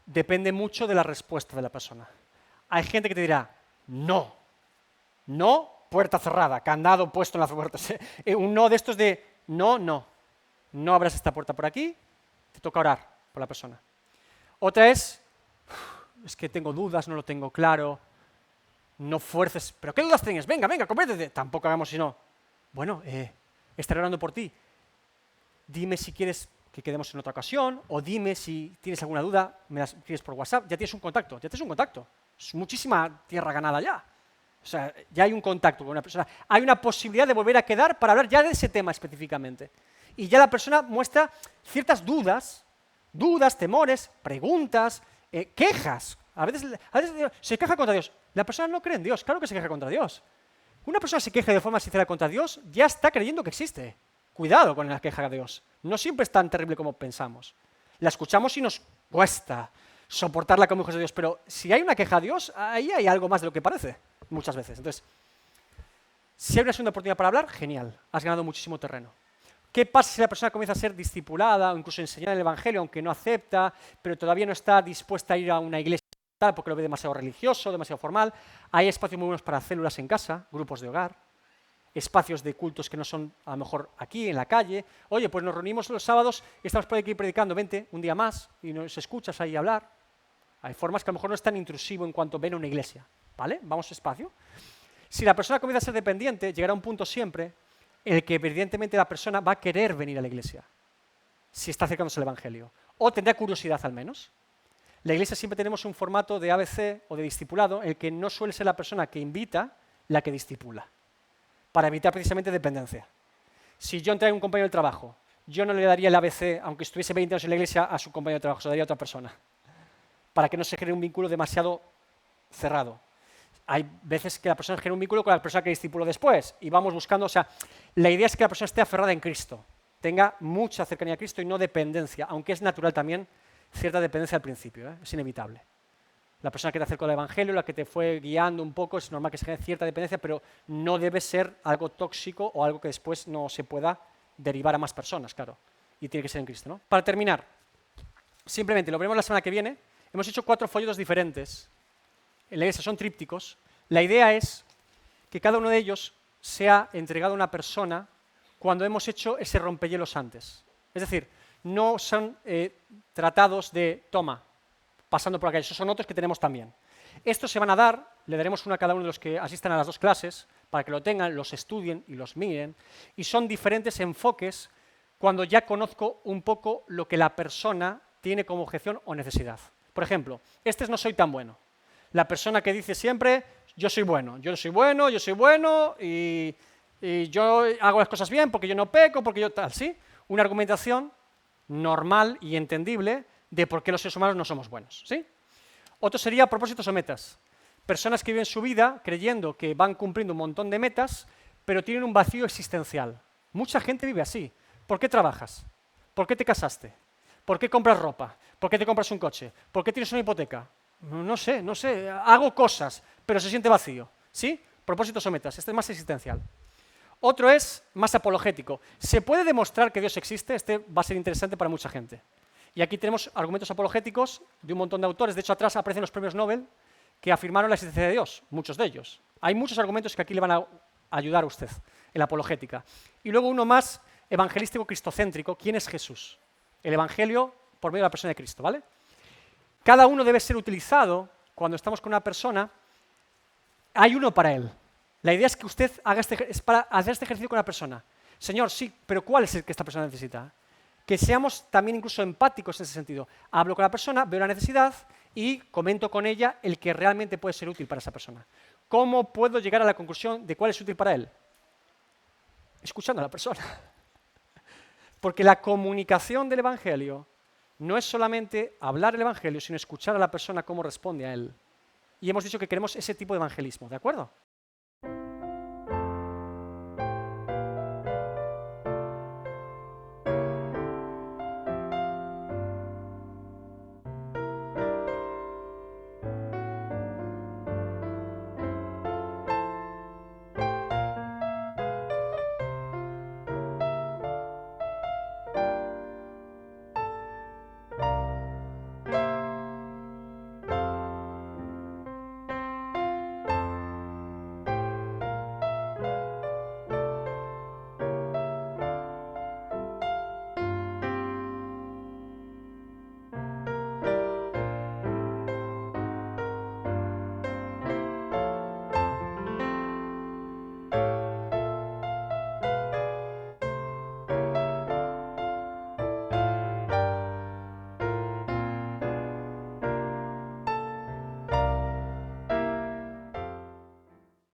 Depende mucho de la respuesta de la persona. Hay gente que te dirá, no, puerta cerrada, candado puesto en la puerta. Un no de estos de, no abras esta puerta por aquí, te toca orar por la persona. Otra es que tengo dudas, no lo tengo claro, no fuerces. ¿Pero qué dudas tienes? Venga, convéntete. Tampoco hagamos si no. Bueno, estaré orando por ti. Dime si quieres que quedemos en otra ocasión, o dime si tienes alguna duda, me las escribes por WhatsApp, ya tienes un contacto. Es muchísima tierra ganada ya. O sea, ya hay un contacto con una persona. Hay una posibilidad de volver a quedar para hablar ya de ese tema específicamente. Y ya la persona muestra ciertas dudas, temores, preguntas, quejas. A veces se queja contra Dios. La persona no cree en Dios, claro que se queja contra Dios. Una persona se queja de forma sincera contra Dios, ya está creyendo que existe. Cuidado con la queja de Dios. No siempre es tan terrible como pensamos. La escuchamos y nos cuesta soportarla como hijos de Dios, pero si hay una queja a Dios, ahí hay algo más de lo que parece, muchas veces. Entonces, si hay una segunda oportunidad para hablar, genial, has ganado muchísimo terreno. ¿Qué pasa si la persona comienza a ser discipulada o incluso enseñar el Evangelio, aunque no acepta, pero todavía no está dispuesta a ir a una iglesia porque lo ve demasiado religioso, demasiado formal? Hay espacios muy buenos para células en casa, grupos de hogar, espacios de cultos que no son a lo mejor aquí, en la calle. Oye, pues nos reunimos los sábados y estamos por aquí predicando, vente un día más y nos escuchas ahí hablar. Hay formas que a lo mejor no es tan intrusivo en cuanto ven a una iglesia, ¿vale? Vamos despacio. Si la persona comienza a ser dependiente, llegará un punto siempre en el que evidentemente la persona va a querer venir a la iglesia, si está acercándose al Evangelio, o tendrá curiosidad al menos. La iglesia siempre tenemos un formato de ABC o de discipulado en el que no suele ser la persona que invita la que discipula, para evitar precisamente dependencia. Si yo traigo un compañero de trabajo, yo no le daría el ABC, aunque estuviese 20 años en la iglesia, a su compañero de trabajo, se lo daría a otra persona, para que no se cree un vínculo demasiado cerrado. Hay veces que la persona genera un vínculo con la persona que discipuló después, y vamos buscando, o sea, la idea es que la persona esté aferrada en Cristo, tenga mucha cercanía a Cristo y no dependencia, aunque es natural también cierta dependencia al principio, es inevitable. La persona que te acercó al Evangelio, la que te fue guiando un poco, es normal que se genere cierta dependencia, pero no debe ser algo tóxico o algo que después no se pueda derivar a más personas, claro. Y tiene que ser en Cristo, ¿no? Para terminar, simplemente, lo veremos la semana que viene, hemos hecho 4 folletos diferentes. En la iglesia son trípticos. La idea es que cada uno de ellos sea entregado a una persona cuando hemos hecho ese rompehielos antes. Es decir, no son tratados de toma, pasando por acá. Esos son otros que tenemos también. Estos se van a dar, le daremos uno a cada uno de los que asistan a las 2 clases, para que lo tengan, los estudien y los miren, y son diferentes enfoques cuando ya conozco un poco lo que la persona tiene como objeción o necesidad. Por ejemplo, este es no soy tan bueno. La persona que dice siempre, yo soy bueno y yo hago las cosas bien porque yo no peco, porque yo tal, ¿sí? Una argumentación normal y entendible de por qué los seres humanos no somos buenos, ¿sí? Otro sería propósitos o metas. Personas que viven su vida creyendo que van cumpliendo un montón de metas, pero tienen un vacío existencial. Mucha gente vive así. ¿Por qué trabajas? ¿Por qué te casaste? ¿Por qué compras ropa? ¿Por qué te compras un coche? ¿Por qué tienes una hipoteca? No sé, hago cosas, pero se siente vacío, ¿sí? Propósitos o metas, este es más existencial. Otro es más apologético. ¿Se puede demostrar que Dios existe? Este va a ser interesante para mucha gente. Y aquí tenemos argumentos apologéticos de un montón de autores. De hecho, atrás aparecen los premios Nobel que afirmaron la existencia de Dios, muchos de ellos. Hay muchos argumentos que aquí le van a ayudar a usted en la apologética. Y luego uno más evangelístico cristocéntrico, ¿quién es Jesús? El evangelio por medio de la persona de Cristo, ¿vale? Cada uno debe ser utilizado cuando estamos con una persona, hay uno para él. La idea es que usted es para hacer este ejercicio con una persona. Señor, sí, pero ¿cuál es el que esta persona necesita? Que seamos también incluso empáticos en ese sentido. Hablo con la persona, veo la necesidad y comento con ella el que realmente puede ser útil para esa persona. ¿Cómo puedo llegar a la conclusión de cuál es útil para él? Escuchando a la persona. Porque la comunicación del Evangelio no es solamente hablar el Evangelio, sino escuchar a la persona cómo responde a él. Y hemos dicho que queremos ese tipo de evangelismo, ¿de acuerdo?